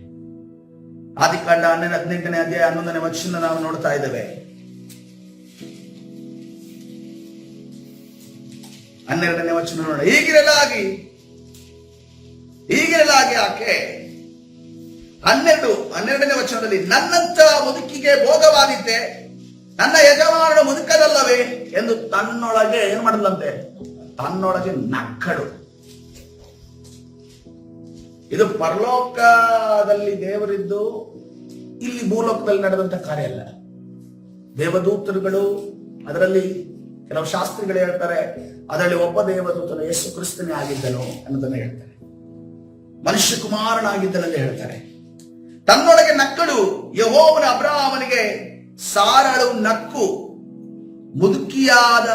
A: ಆದಿಕಾಂಡ 18ನೇ ಅಧ್ಯಾಯ 11ನೇ ವಚನ ನಾವು ನೋಡ್ತಾ ಇದ್ದೇವೆ. 12ನೇ ವಚನ ನೋಡ. ಹೀಗಿರಲಾಗಿ ಆಕೆ 12ನೇ ವಚನದಲ್ಲಿ, ನನ್ನಂತ ಮುದುಕಿಗೆ ಭೋಗವಾದಿದ್ದೆ, ನನ್ನ ಯಜಮಾನನ ಮುದುಕದಲ್ಲವೇ ಎಂದು ತನ್ನೊಳಗೆ ಏನ್ ಮಾಡಲಂತೆ? ತನ್ನೊಳಗೆ ನಕ್ಕಳು. ಇದು ಪರಲೋಕದಲ್ಲಿ ದೇವರಿದ್ದು ಇಲ್ಲಿ ಭೂಲೋಕದಲ್ಲಿ ನಡೆದಂತ ಕಾರ್ಯ ಅಲ್ಲ. ದೇವದೂತರುಗಳು, ಅದರಲ್ಲಿ ಕೆಲವು ಶಾಸ್ತ್ರಿಗಳು ಹೇಳ್ತಾರೆ, ಅದರಲ್ಲಿ ಒಬ್ಬ ದೇವದೂತನು ಯೇಸು ಕ್ರಿಸ್ತನೇ ಆಗಿದ್ದನು ಅನ್ನೋದನ್ನ ಹೇಳ್ತಾರೆ. ಮನುಷ್ಯ ಕುಮಾರನಾಗಿದ್ದನೆಂದು ಹೇಳ್ತಾರೆ. ತನ್ನೊಳಗೆ ನಕ್ಕಳು. ಯೆಹೋವನ ಅಬ್ರಹಾಮನಿಗೆ ಸಾರಳು ನಕ್ಕು, ಮುದುಕಿಯಾದ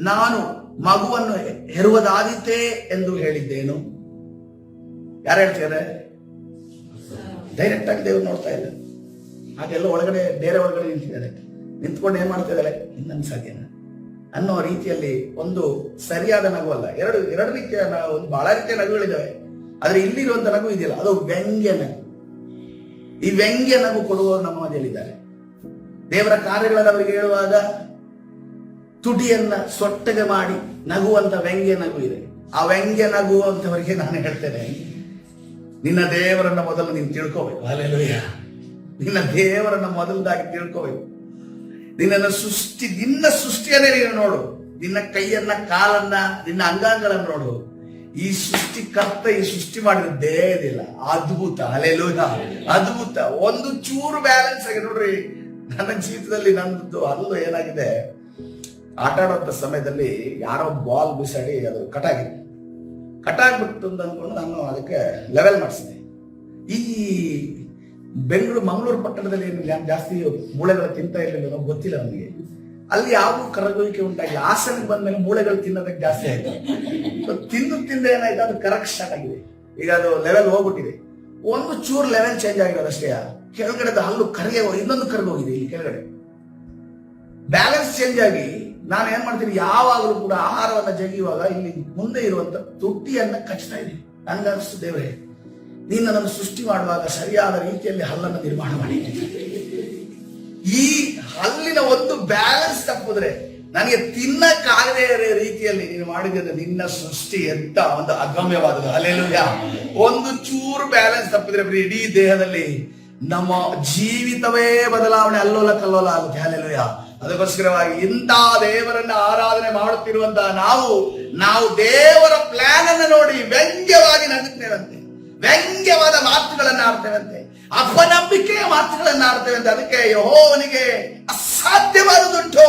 A: ನಾನು ಮಗುವನ್ನು ಹೆರುವುದಾದೀತೆ ಎಂದು ಹೇಳಿದ್ದೇನು. ಯಾರು ಹೇಳ್ತಿದ್ದಾರೆ? ಡೈರೆಕ್ಟ್ ಆಗಿ ದೇವರು ನೋಡ್ತಾ ಇದ್ದಾರೆ. ಹಾಗೆಲ್ಲ ಒಳಗಡೆ ಬೇರೆ ಒಳಗಡೆ ನಿಂತ್ಕೊಂಡು ಏನ್ ಮಾಡ್ತಾ ಇದ್ದಾರೆ? ಇನ್ನೊಂದು ಸಾಧ್ಯನ ಅನ್ನೋ ರೀತಿಯಲ್ಲಿ ಒಂದು ಸರಿಯಾದ ನಗು ಅಲ್ಲ. ಎರಡು ರೀತಿಯ ಬಹಳ ರೀತಿಯ ನಗುಗಳಿದ್ದಾವೆ. ಆದ್ರೆ ಇಲ್ಲಿರುವಂತ ನಗು ಇದೆಯಲ್ಲ, ಅದು ವ್ಯಂಗ್ಯ ನಗು. ಈ ವ್ಯಂಗ್ಯ ನಗು ಕೊಡುವವರು ನಮ್ಮ ಮಧ್ಯೆಯಲ್ಲಿದ್ದಾರೆ. ದೇವರ ಕಾರ್ಯಗಳನ್ನು ಅವರಿಗೆ ಹೇಳುವಾಗ ತುಟಿಯನ್ನ ಸೊಟ್ಟಗೆ ಮಾಡಿ ನಗುವಂತ ವ್ಯಂಗ್ಯ ನಗು ಇದೆ. ಆ ವ್ಯಂಗ್ಯ ನಗು ಅಂತವರಿಗೆ ನಾನು ಹೇಳ್ತೇನೆ, ನಿನ್ನ ದೇವರನ್ನ ಮೊದಲು ನೀನು ತಿಳ್ಕೋಬೇಕು. ಹಲ್ಲೆಲೂಯಾ. ನಿನ್ನ ದೇವರನ್ನ ಮೊದಲದಾಗಿ ತಿಳ್ಕೋಬೇಕು. ನಿನ್ನ ಸೃಷ್ಟಿಯನ್ನೇ ನೀನು ನೋಡು. ನಿನ್ನ ಕೈಯನ್ನ, ಕಾಲನ್ನ, ನಿನ್ನ ಅಂಗಾಂಗಗಳನ್ನು ನೋಡು. ಈ ಸೃಷ್ಟಿಕರ್ತ ಈ ಸೃಷ್ಟಿ ಮಾಡಿದ್ದೇ ಇದಿಲ್ಲ. ಅದ್ಭುತ, ಹಲ್ಲೆಲೂಯಾ, ಅದ್ಭುತ. ಒಂದು ಚೂರು ಬ್ಯಾಲೆನ್ಸ್ ಆಗಿ ನೋಡ್ರಿ. ನನ್ನ ಜೀವಿತದಲ್ಲಿ ನಂದು ಅಲ್ಲೂ ಏನಾಗಿದೆ, ಆಟ ಆಡುವಂತ ಸಮಯದಲ್ಲಿ ಯಾರೋ ಬಾಲ್ ಬಿಸಾಡಿ ಅದು ಕಟಾಗ್ಬಿಟ್ಟು ಅಂತ ಅಂದ್ಕೊಂಡು ನಾನು ಅದಕ್ಕೆ ಲೆವೆಲ್ ಮಾಡಿಸಿದೆ. ಈ ಮಂಗಳೂರು ಪಟ್ಟಣದಲ್ಲಿ ನಾನು ಜಾಸ್ತಿ ಮೂಳೆಗಳು ತಿಂತ ಇರಲಿಲ್ಲ, ಗೊತ್ತಿಲ್ಲ ನನಗೆ. ಅಲ್ಲಿ ಯಾವುದು ಕರಗುವಿಕೆ ಉಂಟಾಗಿಲ್ಲ. ಹಾಸನಕ್ಕೆ ಬಂದ್ಮೇಲೆ ಮೂಳೆಗಳು ತಿನ್ನೋದಕ್ಕೆ ಜಾಸ್ತಿ ಆಯ್ತು. ತಿಂದ ಏನಾಯ್ತು, ಅದು ಕರಕ್ ಸ್ಟಾರ್ಟ್ ಆಗಿದೆ. ಈಗ ಅದು ಲೆವೆಲ್ ಹೋಗ್ಬಿಟ್ಟಿದೆ. ಒಂದು ಚೂರು ಲೆವೆಲ್ ಚೇಂಜ್ ಆಗಿರೋದಷ್ಟೇ. ಕೆಳಗಡೆ ಹಲ್ಲು ಇನ್ನೊಂದು ಕರಗೋಗಿದೆ. ಇಲ್ಲಿ ಕೆಳಗಡೆ ಬ್ಯಾಲೆನ್ಸ್ ಚೇಂಜ್ ಆಗಿ ನಾನು ಏನ್ ಮಾಡ್ತೀನಿ, ಯಾವಾಗಲೂ ಕೂಡ ಆಹಾರವನ್ನ ಜಗಿಯುವಾಗ ಇಲ್ಲಿ ಮುಂದೆ ಇರುವಂತ ತುಟ್ಟಿಯನ್ನ ಕಚ್ತಾ ಇದ್ದೀನಿ. ನನ್ಗನ್ನಿಸ್ತು, ದೇವರೇ ನೀನು ನನ್ನನ್ನು ಸೃಷ್ಟಿ ಮಾಡುವಾಗ ಸರಿಯಾದ ರೀತಿಯಲ್ಲಿ ಹಲ್ಲನ್ನು ನಿರ್ಮಾಣ ಮಾಡಿ. ಈ ಹಲ್ಲಿನ ಒಂದು ಬ್ಯಾಲೆನ್ಸ್ ತಪ್ಪಿದ್ರೆ ನನಗೆ ತಿನ್ನಕ್ಕಾಗದೇ ಇರೋ ರೀತಿಯಲ್ಲಿ ನೀನು ಮಾಡಿದ್ರೆ ನಿನ್ನ ಸೃಷ್ಟಿ ಎಂತ ಒಂದು ಅಗಮ್ಯವಾದದ್ದು. ಹಲ್ಲೆಲೂಯಾ. ಒಂದು ಚೂರು ಬ್ಯಾಲೆನ್ಸ್ ತಪ್ಪಿದ್ರೆ ಇಡೀ ದೇಹದಲ್ಲಿ ನಮ್ಮ ಜೀವಿತವೇ ಬದಲಾವಣೆ, ಅಲ್ಲೋಲ ಕಲ್ಲೋಲ ಆಗುತ್ತೆ. ಹಲ್ಲೆಲೂಯಾ. ಅದಕ್ಕೋಸ್ಕರವಾಗಿ ಇಂಥ ದೇವರನ್ನ ಆರಾಧನೆ ಮಾಡುತ್ತಿರುವಂತಹ ನಾವು ದೇವರ ಪ್ಲಾನ್ ಅನ್ನು ನೋಡಿ ವ್ಯಂಗ್ಯವಾಗಿ ನಗುತ್ತೇವಂತೆ, ವ್ಯಂಗ್ಯವಾದ ಮಾತುಗಳನ್ನ ಆಡ್ತೇವಂತೆ, ಅಪನಂಬಿಕೆಯ ಮಾತುಗಳನ್ನ ಆಡ್ತೇವಂತೆ. ಅದಕ್ಕೆ ಯೆಹೋವನಿಗೆ ಅಸಾಧ್ಯವಾದುದುಂಟು.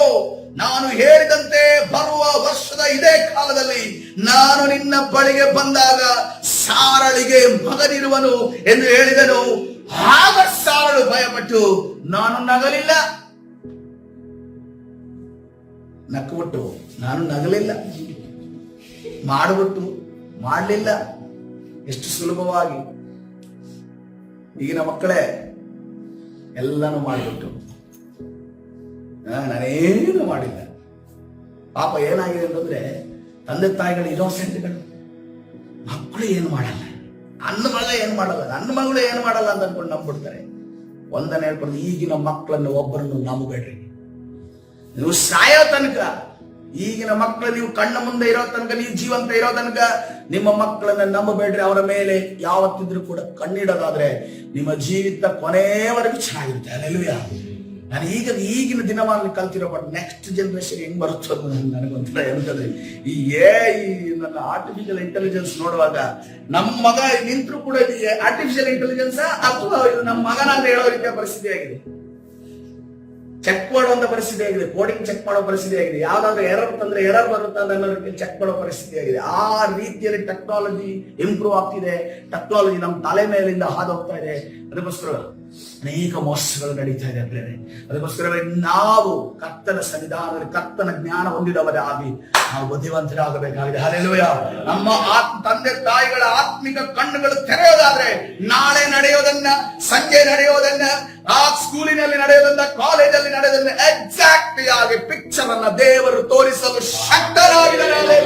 A: ನಾನು ಹೇಳಿದಂತೆ ಬರುವ ವರ್ಷದ ಇದೇ ಕಾಲದಲ್ಲಿ ನಾನು ನಿನ್ನ ಬಳಿಗೆ ಬಂದಾಗ ಸಾರಳಿಗೆ ಮಗನಿರುವನು ಎಂದು ಹೇಳಿದನು. ಆಗ ಸಾರಳು ಭಯಪಟ್ಟು ನಾನು ನಗಲಿಲ್ಲ, ನಕ್ಕುಬಿಟ್ಟು ನಾನು ನಗಲಿಲ್ಲ, ಮಾಡಿಬಿಟ್ಟು ಮಾಡಲಿಲ್ಲ. ಎಷ್ಟು ಸುಲಭವಾಗಿ ಈಗಿನ ಮಕ್ಕಳೇ ಎಲ್ಲನೂ ಮಾಡಿಬಿಟ್ಟು ನಾನೇನು ಮಾಡಿಲ್ಲ. ಪಾಪ ಏನಾಗಿದೆ ಅಂತಂದ್ರೆ, ತಂದೆ ತಾಯಿಗಳು ಇನ್ನೋಸೆಂಟ್ಗಳು. ಮಕ್ಕಳು ಏನು ಮಾಡಲ್ಲ, ನನ್ನ ಮಗ ಏನು ಮಾಡಲ್ಲ, ನನ್ನ ಮಗಳು ಏನು ಮಾಡಲ್ಲ ಅಂತ ಅನ್ಕೊಂಡು ನಂಬಿಡ್ತಾರೆ. ಒಂದನ್ನು ಹೇಳ್ಕೊಂಡು, ಈಗಿನ ಮಕ್ಕಳನ್ನು ಒಬ್ಬರನ್ನು ನಂಬಬೇಡ್ರಿ. ನೀವು ಸಾಯೋ ತನಕ, ಈಗಿನ ಮಕ್ಕಳು ನೀವು ಕಣ್ಣ ಮುಂದೆ ಇರೋ ತನಕ, ನೀವು ಜೀವಂತ ಇರೋ ತನಕ ನಿಮ್ಮ ಮಕ್ಕಳನ್ನ ನಂಬಬೇಡ್ರಿ. ಅವರ ಮೇಲೆ ಯಾವತ್ತಿದ್ರು ಕೂಡ ಕಣ್ಣಿಡೋದಾದ್ರೆ ನಿಮ್ಮ ಜೀವಿತ ಕೊನೆಯವರೆಗೂ ಚೆನ್ನಾಗಿರುತ್ತೆ. ಹಲ್ಲೆಲೂಯಾ. ನಾನು ಈಗಿನ ದಿನಮಾನದಲ್ಲಿ ಕಲ್ತಿರೋ, ಬಟ್ ನೆಕ್ಸ್ಟ್ ಜನರೇಷನ್ ಹೆಂಗ್ ಬರುತ್ತೋ ನನಗೊಂಥರ ಹೇಳ್ತದೆ. ಈ ನನ್ನ ಆರ್ಟಿಫಿಷಿಯಲ್ ಇಂಟೆಲಿಜೆನ್ಸ್ ನೋಡುವಾಗ ನಮ್ಮ ಮಗ ನಿಂತರೂ ಕೂಡ ಆರ್ಟಿಫಿಷಿಯಲ್ ಇಂಟೆಲಿಜೆನ್ಸ್ ಅಥವಾ ಇದು ನಮ್ಮ ಮಗನ ಅಂತ ಹೇಳೋ ರೀತಿಯ ಪರಿಸ್ಥಿತಿ ಆಗಿದೆ. ಚೆಕ್ ಮಾಡುವಂತ ಪರಿಸ್ಥಿತಿ ಆಗಿದೆ, ಕೋಡಿಂಗ್ ಚೆಕ್ ಮಾಡೋ ಪರಿಸ್ಥಿತಿ ಆಗಿದೆ. ಯಾವ್ದಾದ್ರು ಎರರ್ ತಂದ್ರೆ ಎರರ್ ಬರುತ್ತಾ ಅನ್ನೋ ರೀತಿಯಲ್ಲಿ ಚೆಕ್ ಮಾಡೋ ಪರಿಸ್ಥಿತಿ ಆಗಿದೆ. ಆ ರೀತಿಯಲ್ಲಿ ಟೆಕ್ನಾಲಜಿ ಇಂಪ್ರೂವ್ ಆಗ್ತಿದೆ. ಟೆಕ್ನಾಲಜಿ ನಮ್ಮ ತಲೆ ಮೇಲಿಂದ ಹಾದು ಹೋಗ್ತಾ ಇದೆ. ಅದಕ್ಕೋಸ್ಕರ ಅನೇಕ ಮೋಸಗಳು ನಡೀತಾ ಇದೆ ಪ್ರೇರೆ. ಅದಕ್ಕೋಸ್ಕರವೇ ನಾವು ಕರ್ತನ ಸನ್ನಿಧಾನದಲ್ಲಿ ಕರ್ತನ ಜ್ಞಾನ ಹೊಂದಿದವರಾಗಿ ನಾವು ಬುದ್ಧಿವಂತರಾಗಬೇಕಾಗಿದೆ. ಹಲ್ಲೆಲೂಯಾ. ನಮ್ಮ ತಂದೆ ತಾಯಿಗಳ ಆತ್ಮಿಕ ಕಣ್ಣುಗಳು ತೆರೆಯೋದಾದ್ರೆ ನಾಳೆ ನಡೆಯೋದನ್ನ, ಸಂಜೆ ನಡೆಯೋದನ್ನ, ಆ ಸ್ಕೂಲಿನಲ್ಲಿ ನಡೆಯೋದನ್ನ, ಕಾಲೇಜಲ್ಲಿ ನಡೆಯೋದನ್ನ ಎಕ್ಸಾಕ್ಟ್ ಆಗಿ ಪಿಕ್ಚರ್ ಅನ್ನ ದೇವರು ತೋರಿಸಲು ಶಕ್ತರಾಗಿದ್ದಾರೆ.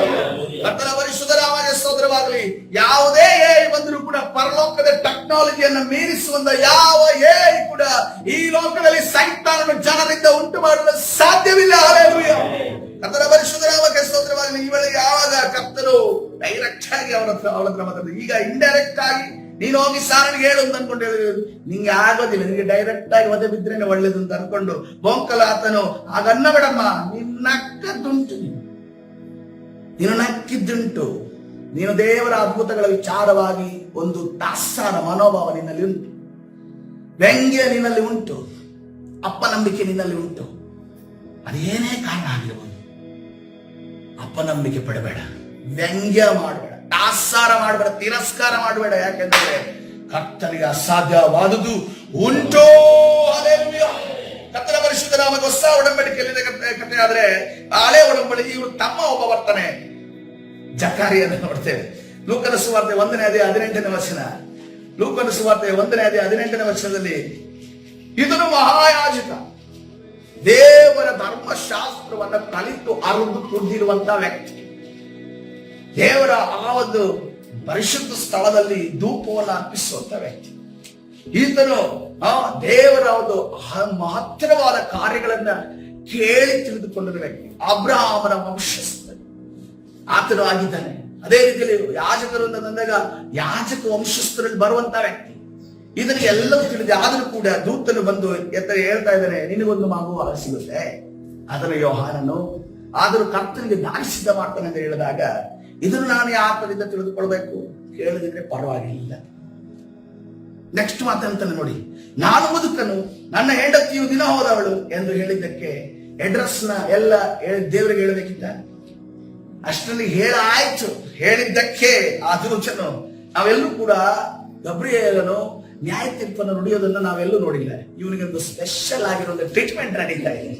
A: ಕರ್ತನ ಪರಿಶುದ್ಧ ನಾಮಕ್ಕೆ ಸ್ತೋತ್ರವಾಗಲಿ. ಯಾವುದೇ AI ಬಂದರೂ ಕೂಡ ಪರಲೋಕದ ಟೆಕ್ನಾಲಜಿಯನ್ನು ಮೀರಿಸುವಂತ ಯಾವ AI ಕೂಡ ಈ ಲೋಕದಲ್ಲಿ ಸೈತಾನನ ಜನರಿಂದ ಉಂಟು ಮಾಡಲು ಸಾಧ್ಯವಿಲ್ಲ. ಹಲ್ಲೆಲೂಯಾ. ಕರ್ತನ ಪರಿಶುದ್ಧ ನಾಮಕ್ಕೆ ಸ್ತೋತ್ರವಾಗಲಿ. ಇವಳಿಗೆ ಯಾವಾಗ ಕರ್ತನು ಡೈರೆಕ್ಟ್ ಆಗಿ ಅವಳ ಹತ್ರ ಮಾತಾಡಿದ್ರು, ಈಗ ಇಂಡೈರೆಕ್ಟ್ ಆಗಿ ನೀನು ಹೋಗಿ ಸಾರನಿಗೆ ಹೇಳು ಅಂತ ಅನ್ಕೊಂಡು ಹೇಳಿದ್ರು. ನಿಂಗೆ ಆಗೋದಿಲ್ಲ, ನಿನ್ಗೆ ಡೈರೆಕ್ಟ್ ಆಗಿ ಒದೆ ಬಿದ್ರೇನೆ ಒಳ್ಳೇದು ಅಂತ ಅನ್ಕೊಂಡು ಬೋಂಕಲ ಆತನು ಆಗ ಅನ್ನ ಬೇಡಮ್ಮ, ನೀನು ನಕ್ಕಿದ್ದುಂಟು. ನೀನು ದೇವರ ಅದ್ಭುತಗಳ ವಿಚಾರವಾಗಿ ಒಂದು ತಾತ್ಸಾರ ಮನೋಭಾವ ನಿನ್ನಲ್ಲಿ ಉಂಟು, ವ್ಯಂಗ್ಯ ನಿನ್ನಲ್ಲಿ ಉಂಟು, ಅಪನಂಬಿಕೆ ನಿನ್ನಲ್ಲಿ ಉಂಟು. ಅದೇನೇ ಕಾರಣ ಆಗಿರಬಹುದು, ಅಪನಂಬಿಕೆ ಪಡಬೇಡ, ವ್ಯಂಗ್ಯ ಮಾಡಬೇಡ, ತಾತ್ಸಾರ ಮಾಡಬೇಡ, ತಿರಸ್ಕಾರ ಮಾಡಬೇಡ. ಯಾಕೆಂದ್ರೆ ಕರ್ತನಿಗೆ ಅಸಾಧ್ಯವಾದುದು ಉಂಟು. ಹಲ್ಲೆಲೂಯಾ. ಕರ್ತನ ಪರಿಶುದ್ಧ ನಾಮಕ್ಕೆ ಹೊಸ ಒಡಂಬಡಿಕೆಯಲ್ಲಿ ಕಥೆ ಆದ್ರೆ ಹಳೆ ಒಡಂಬಡಿಕೆ ಇವರು ತಮ್ಮ ಒಬ್ಬ ಬರ್ತನೆ ಜಕಾರಿಯನ್ನು ನೋಡ್ತೇವೆ. ಲೂಕನ ಸುವಾರ್ತೆ 1ನೇ ಅಧ್ಯಾಯ 18ನೇ ವಚನ. ಲೂಕನ ಸುವಾರ್ತೆ 1ನೇ ಅಧ್ಯಾಯ 18ನೇ ವಚನದಲ್ಲಿ ಇದನ್ನು ಮಹಾಯಾಜಕ ದೇವರ ಧರ್ಮಶಾಸ್ತ್ರವನ್ನ ಕಲಿತು ಅರಿದು ಕುಡಿದಿರುವಂತ ವ್ಯಕ್ತಿ, ದೇವರ ಆ ಒಂದು ಪರಿಶುದ್ಧ ಸ್ಥಳದಲ್ಲಿ ಧೂಪವನ್ನು ಅರ್ಪಿಸುವಂತ ವ್ಯಕ್ತಿ. ಈತನು ದೇವರ ಒಂದು ಮಹತ್ತರವಾದ ಕಾರ್ಯಗಳನ್ನ ಕೇಳಿ ತಿಳಿದುಕೊಂಡಿರುವ ವ್ಯಕ್ತಿ. ಅಬ್ರಹಾಮನ ವಂಶಸ್ಥ ಆತನು ಆಗಿದ್ದಾನೆ. ಅದೇ ರೀತಿಯಲ್ಲಿ ಯಾಜಕರು ಅಂತ ಬಂದಾಗ ಯಾಜಕ ವಂಶಸ್ಥರಲ್ಲಿ ಬರುವಂತ ವ್ಯಕ್ತಿ. ಇದನ್ನು ಎಲ್ಲವೂ ತಿಳಿದೆ. ಆದರೂ ಕೂಡ ದೂತನು ಬಂದು ಹೇಳ್ತಾ ಇದ್ದಾನೆ, ನಿನಗೊಂದು ಮಗು ಸಿಗುತ್ತೆ, ಅದನ್ನು ಯೋಹಾನನು. ಆದರೂ ಕರ್ತನಿಗೆ ದಾರಿ ಸಿದ್ಧ ಮಾಡ್ತಾನೆ ಅಂತ ಹೇಳಿದಾಗ ಇದನ್ನು ನಾನು ಯಾಕದಿಂದ ತಿಳಿದುಕೊಳ್ಬೇಕು? ಕೇಳಿದ್ರೆ ಪರವಾಗಿಲ್ಲ. ನೆಕ್ಸ್ಟ್ ಮಾತಂತಾನೆ ನೋಡಿ, ನಾನು ಮುದುಕನು, ನನ್ನ ಹೆಂಡತಿಯು ದಿನ ಹೋದವಳು ಎಂದು ಹೇಳಿದ್ದಕ್ಕೆ ಅಡ್ರೆಸ್ ನ ಎಲ್ಲ ದೇವರಿಗೆ ಹೇಳಬೇಕಿದ್ದ. ಅಷ್ಟರಲ್ಲಿ ಹೇಳಾಯ್ತು. ಹೇಳಿದ್ದಕ್ಕೆ ಆ ದೂತನು, ನಾವೆಲ್ಲೂ ಕೂಡ ಗಬ್ರಿಯೇಲನು ನ್ಯಾಯ ತೀರ್ಪನ್ನು ನುಡಿಯೋದನ್ನ ನಾವೆಲ್ಲೂ ನೋಡಿಲ್ಲ. ಇವನಿಗೆ ಒಂದು ಸ್ಪೆಷಲ್ ಆಗಿರೋ ಟ್ರೀಟ್ಮೆಂಟ್ ನಡೀತಾ ಇದೆ.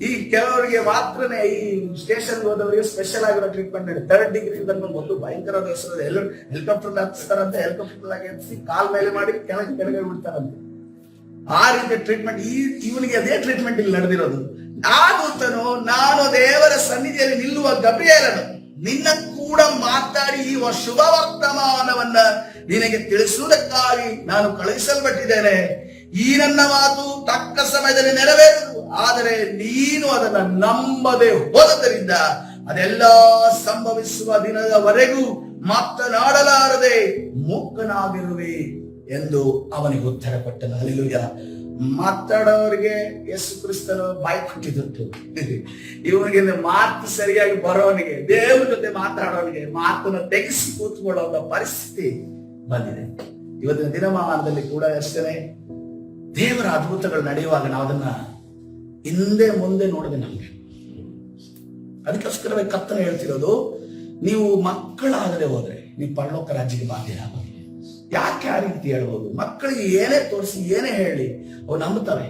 A: ಈ ಕೆಲವರಿಗೆ ಮಾತ್ರನೇ, ಈ ಸ್ಟೇಷನ್ ಹೋದವರಿಗೆ ಸ್ಪೆಷಲ್ ಆಗಿರೋ ಟ್ರೀಟ್ಮೆಂಟ್ ನಡೀತಾರೆ. 3rd ಡಿಗ್ರಿ ಒಂದು ಭಯಂಕರವಾದ ಹೆಸರು. ಎಲ್ಲರೂ ಹೆಲಿಕಾಪ್ಟರ್ ಹತ್ತಿಸ್ತಾರಂತೆ, ಹೆಲಿಕಾಪ್ಟರ್ ಆಗಿ ಹತ್ತಿಸಿ ಕಾಲ್ ಮೇಲೆ ಮಾಡಿ ಕೆಳಗೆ ಬಿಡ್ತಾರಂತೆ. ಆ ರೀತಿಯ ಟ್ರೀಟ್ಮೆಂಟ್ ಇವನಿಗೆ ಅದೇ ಟ್ರೀಟ್ಮೆಂಟ್ ಇಲ್ಲಿ ನಡೆದಿರೋದು. ಆ ದೂತನು, ನಾನು ದೇವರ ಸನ್ನಿಧಿಯಲ್ಲಿ ನಿಲ್ಲುವ ಗಬ್ರಿಯೇಲನು, ನಿನ್ನ ಕೂಡ ಮಾತಾಡಿ ಈ ಶುಭ ವರ್ತಮಾನವನ್ನ ನಿನಗೆ ತಿಳಿಸುವುದಕ್ಕಾಗಿ ನಾನು ಕಳುಹಿಸಲ್ಪಟ್ಟಿದ್ದೇನೆ. ಈ ನನ್ನ ಮಾತು ತಕ್ಕ ಸಮಯದಲ್ಲಿ ನೆರವೇರುವುದು, ಆದರೆ ನೀನು ಅದನ್ನ ನಂಬದೆ ಹೋದದ್ದರಿಂದ ಅದೆಲ್ಲ ಸಂಭವಿಸುವ ದಿನದವರೆಗೂ ಮಾತನಾಡಲಾರದೆ ಮೂಕನಾಗಿರುವೆ ಎಂದು ಅವನಿಗೆ ಉತ್ತರ ಕೊಟ್ಟನು. ಹಲ್ಲೆಲೂಯಾ. ಮಾತಾಡೋರಿಗೆ ಯೇಸು ಕ್ರಿಸ್ತನು ಬಾಯಿ ಕೊಟ್ಟಿದ್ದು. ಇವನಿಗೆ ಮಾತು ಸರಿಯಾಗಿ ಬರೋನಿಗೆ, ದೇವರ ಜೊತೆ ಮಾತಾಡೋನಿಗೆ ಮಾತನ್ನು ತೆಗೆಸಿ ಕೂತ್ಕೊಳ್ಳುವಂತ ಪರಿಸ್ಥಿತಿ ಬಂದಿದೆ. ಇವತ್ತಿನ ದಿನಮಾನದಲ್ಲಿ ಕೂಡ ಅಷ್ಟೇ, ದೇವರ ಅದ್ಭುತಗಳು ನಡೆಯುವಾಗ ನಾವು ಅದನ್ನ ಹಿಂದೆ ಮುಂದೆ ನೋಡದೆ ನಮ್ಗೆ. ಅದಕ್ಕೋಸ್ಕರವೇ ಕರ್ತನ ಹೇಳ್ತಿರೋದು, ನೀವು ಮಕ್ಕಳಾಗದೆ ಹೋದ್ರೆ ನೀವು ಪರಲೋಕ ರಾಜ್ಯಕ್ಕೆ ಬಾಧ್ಯರಾಗಬಹುದು. ಯಾಕೆ ಆ ರೀತಿ ಹೇಳ್ಬೋದು? ಮಕ್ಕಳಿಗೆ ಏನೇ ತೋರಿಸಿ ಏನೇ ಹೇಳಿ ಅವು ನಂಬುತ್ತವೆ.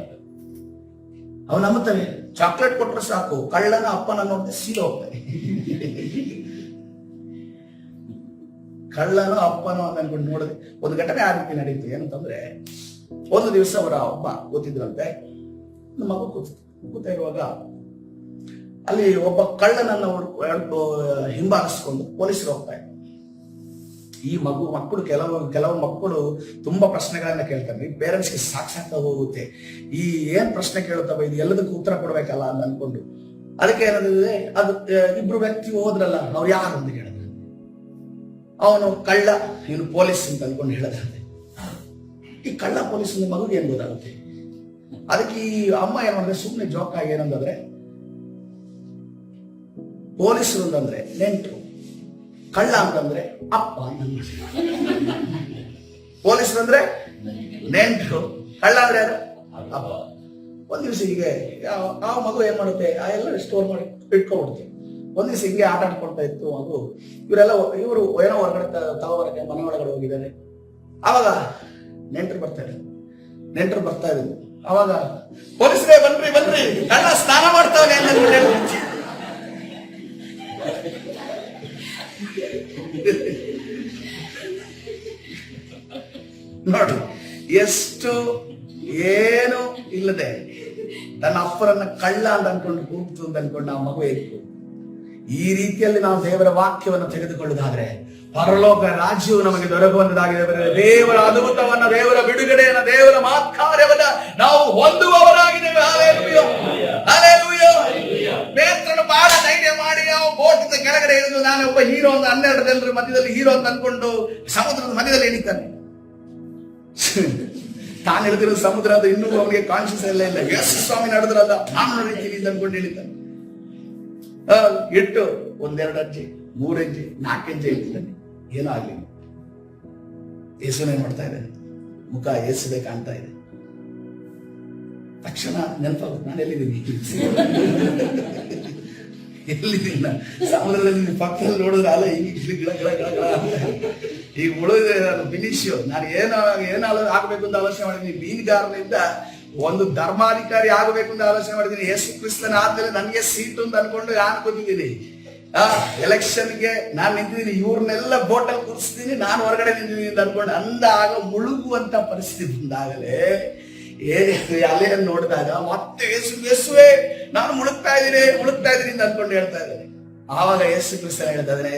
A: ಚಾಕ್ಲೇಟ್ ಕೊಟ್ರೆ ಸಾಕು, ಕಳ್ಳನ ಅಪ್ಪನ ನೋಡಿದ್ರೆ ಸೀದ ಹೋಗ್ತವೆ. ಕಳ್ಳನೋ ಅಪ್ಪನೋ ಅನ್ಕೊಂಡು ನೋಡಿದ್ರೆ ಒಂದು ಘಟನೆ ಆ ರೀತಿ ನಡೀತು. ಏನಂತಂದ್ರೆ, ಒಂದು ದಿವಸ ಅವರ ಅಪ್ಪ ಕೂತಿದ್ರಂತೆ, ಮಗು ಕೂತ ಇರುವಾಗ ಅಲ್ಲಿ ಒಬ್ಬ ಕಳ್ಳನನ್ನ ಹಿಂಬಾಲಿಸಿಕೊಂಡು ಪೊಲೀಸರು ಹೋಗ್ತಾ ಇದ್ರು. ಈ ಮಕ್ಕಳು ಕೆಲವು ಮಕ್ಕಳು ತುಂಬಾ ಪ್ರಶ್ನೆಗಳನ್ನ ಕೇಳ್ತಾರೆ. ಪೇರೆಂಟ್ಸ್ಗೆ ಸಾಕ್ಷಾತ್ ಹೋಗುತ್ತೆ, ಈ ಏನ್ ಪ್ರಶ್ನೆ ಕೇಳುತ್ತವೆ, ಇದು ಎಲ್ಲದಕ್ಕೂ ಉತ್ತರ ಕೊಡ್ಬೇಕಲ್ಲ ಅಂತ ಅನ್ಕೊಂಡು. ಅದಕ್ಕೆ ಏನಂದ್ರೆ, ಅದು ಇಬ್ರು ವ್ಯಕ್ತಿ ಹೋದ್ರಲ್ಲ, ಅವ್ರು ಯಾರು ಅಂತ ಹೇಳಿದ್ರು. ಅವನು ಕಳ್ಳ, ಇವನು ಪೊಲೀಸ್ ಅಂತ ಅನ್ಕೊಂಡು ಹೇಳದಂತೆ. ಈ ಕಳ್ಳ ಪೊಲೀಸ್ ಮಗುಗೆ ಏನ್ ಗೊತ್ತಾಗುತ್ತೆ? ಅದಕ್ಕೆ ಈ ಅಮ್ಮ ಏನ್ ಮಾಡಿದ್ರೆ, ಸುಮ್ಮನೆ ಜೋಕಾಗಿ ಏನಂದ್ರೆ, ಪೊಲೀಸರು ಅಂತಂದ್ರೆ ನೆಂಟರು, ಕಳ್ಳ ಅಂತಂದ್ರೆ ಅಪ್ಪ ಅಂತ. ಪೊಲೀಸರು ಅಂದ್ರೆ ನೆಂಟರು, ಕಳ್ಳ ಅಂದ್ರೆ ಯಾರು? ಅಪ್ಪ. ಒಂದ್ ದಿವಸ ಹೀಗೆ ಆ ಮಗು ಏನ್ ಮಾಡುತ್ತೆ, ಆ ಎಲ್ಲ ಸ್ಟೋರ್ ಮಾಡಿ ಇಟ್ಕೊಂಡ್ಬಿಡುತ್ತೆ. ಒಂದ್ ದಿವಸ ಹಿಂಗೆ ಆಟ ಆಡ್ಕೊಳ್ತಾ ಇತ್ತು ಮಗು. ಇವರು ಏನೋ ಹೊರಗಡೆ ತಗೋಬರಕ್ಕೆ ಮನೆ ಒಳಗಡೆ ಹೋಗಿದ್ದಾರೆ. ಆವಾಗ ನೆಂಟರು ಬರ್ತಾ ಇದ್ರು. ಅವಾಗ ಪೊಲೀಸರೇ ಬನ್ರಿ ಕಳ್ಳ ಸ್ನಾನ ಮಾಡ್ತಾವನೆ ಅಂತ ನೋಡಿ, ಎಷ್ಟು ಏನು ಇಲ್ಲದೆ ತನ್ನ ಅಪ್ಪರನ್ನ ಕಳ್ಳ ಅಂತ ಅನ್ಕೊಂಡು ಕೂಗ್ತು ಅಂತ ಅನ್ಕೊಂಡು ನಾವು ಮಗು ಇತ್ತು. ಈ ರೀತಿಯಲ್ಲಿ ನಾವು ದೇವರ ವಾಕ್ಯವನ್ನು ತೆಗೆದುಕೊಳ್ಳುವುದಾದ್ರೆ ಪರಲೋಕ ರಾಜ್ಯವು ನಮಗೆ ದೊರಕುವಂತದಾಗಿದೆ. ದೇವರ ಅದ್ಭುತವನ್ನ, ದೇವರ ಬಿಡುಗಡೆಯನ್ನ, ದೇವರ ಮಾತ್ಕಾರ್ಯವನ್ನ ನಾವು ಹೊಂದುವವರಾಗಿದ್ದೇವೆ. ಪೇತ್ರನು ಬಹಳ ಧೈರ್ಯ ಮಾಡಿ ನಾವು ಬೋಟಿಂದ ಕೆಳಗಡೆ ಇಳಿದು, ನಾನು ಒಬ್ಬ ಹೀರೋ ಅಂತ 12 ಜನರ ಮಧ್ಯದಲ್ಲಿ ಹೀರೋ ಅಂತ ಅನ್ಕೊಂಡು ಸಮುದ್ರದ ಮಧ್ಯದಲ್ಲಿ ಇಳಿತಾನೆ. ತಾನು ಹೇಳಿದಿರೋ ಸಮುದ್ರ ಅಂತ ಇನ್ನೂ ಅವನಿಗೆ ಕಾನ್ಶಿಯಸ್ ಇಲ್ಲ. ಯೇಸು ಸ್ವಾಮಿ ನಡೆದ್ರಲ್ಲ, ನಾನು ರೀತಿಯಲ್ಲಿ ಅನ್ಕೊಂಡು ಇಳಿತಾನೆ. ಇಟ್ಟು 1-2 ಹೆಜ್ಜೆ, 3 ಹೆಜ್ಜೆ, 4 ಹೆಜ್ಜೆ ಇಳಿತಾನೆ. ಏನೋ ಆಗ್ಲಿ, ಯೇಸುನೇ ನೋಡ್ತಾ ಇದೆ, ಮುಖ ಯೇಸುದೇ ಕಾಣ್ತಾ ಇದೆ. ತಕ್ಷಣ ನೆನಪಾಗುತ್ತೆ, ನಾನು ಎಲ್ಲಿದ್ದೀನಿ, ಸಮುದ್ರದಲ್ಲಿ ಪಕ್ಕದಲ್ಲಿ ನೋಡಿದ್ರೆ ಅಲ್ಲ ಈಗ ಉಳಿದ್ರೆ ನಾನು ಫಿನಿಶ್. ನಾನು ಏನಾದ್ರು ಆಗ್ಬೇಕು ಅಂತ ಆಲೋಚನೆ ಮಾಡಿದ್ದೀನಿ. ಮೀನುಗಾರನಿಂದ ಒಂದು ಧರ್ಮಾಧಿಕಾರಿ ಆಗಬೇಕು ಅಂತ ಆಲೋಚನೆ ಮಾಡಿದ್ದೀನಿ. ಯೇಸು ಕ್ರಿಸ್ತನ ಆದ್ಮೇಲೆ ನನಗೆ ಸೀಟು ಅಂತ ಅನ್ಕೊಂಡು ನಾನು ಕೂತಿದ್ದೀನಿ. ಎಲೆಕ್ಷನ್ಗೆ ನಾನು ನಿಂತಿದ್ದೀನಿ, ಇವ್ರನ್ನೆಲ್ಲ ಬೋಟಲ್ಲಿ ಕೂರಿಸ್ತೀನಿ, ನಾನು ಹೊರಗಡೆ ನಿಂತಿದ್ದೀನಿ ಅಂತ ಅನ್ಕೊಂಡು ಅಂದಾಗ ಮುಳುಗುವಂತ ಪರಿಸ್ಥಿತಿ ಬಂದಾಗಲೇ ಅಲೆ ನೋಡಿದಾಗ ಮತ್ತೆ ಯೇಸುವೆ ನಾನು ಮುಳುಗ್ತಾ ಇದ್ದೀನಿ ಅಂತ ಅನ್ಕೊಂಡು ಹೇಳ್ತಾ ಇದ್ದೇನೆ. ಆವಾಗ ಯೇಸು ಕ್ರಿಸ್ತ ಹೇಳ್ತಾದ್ರೆ,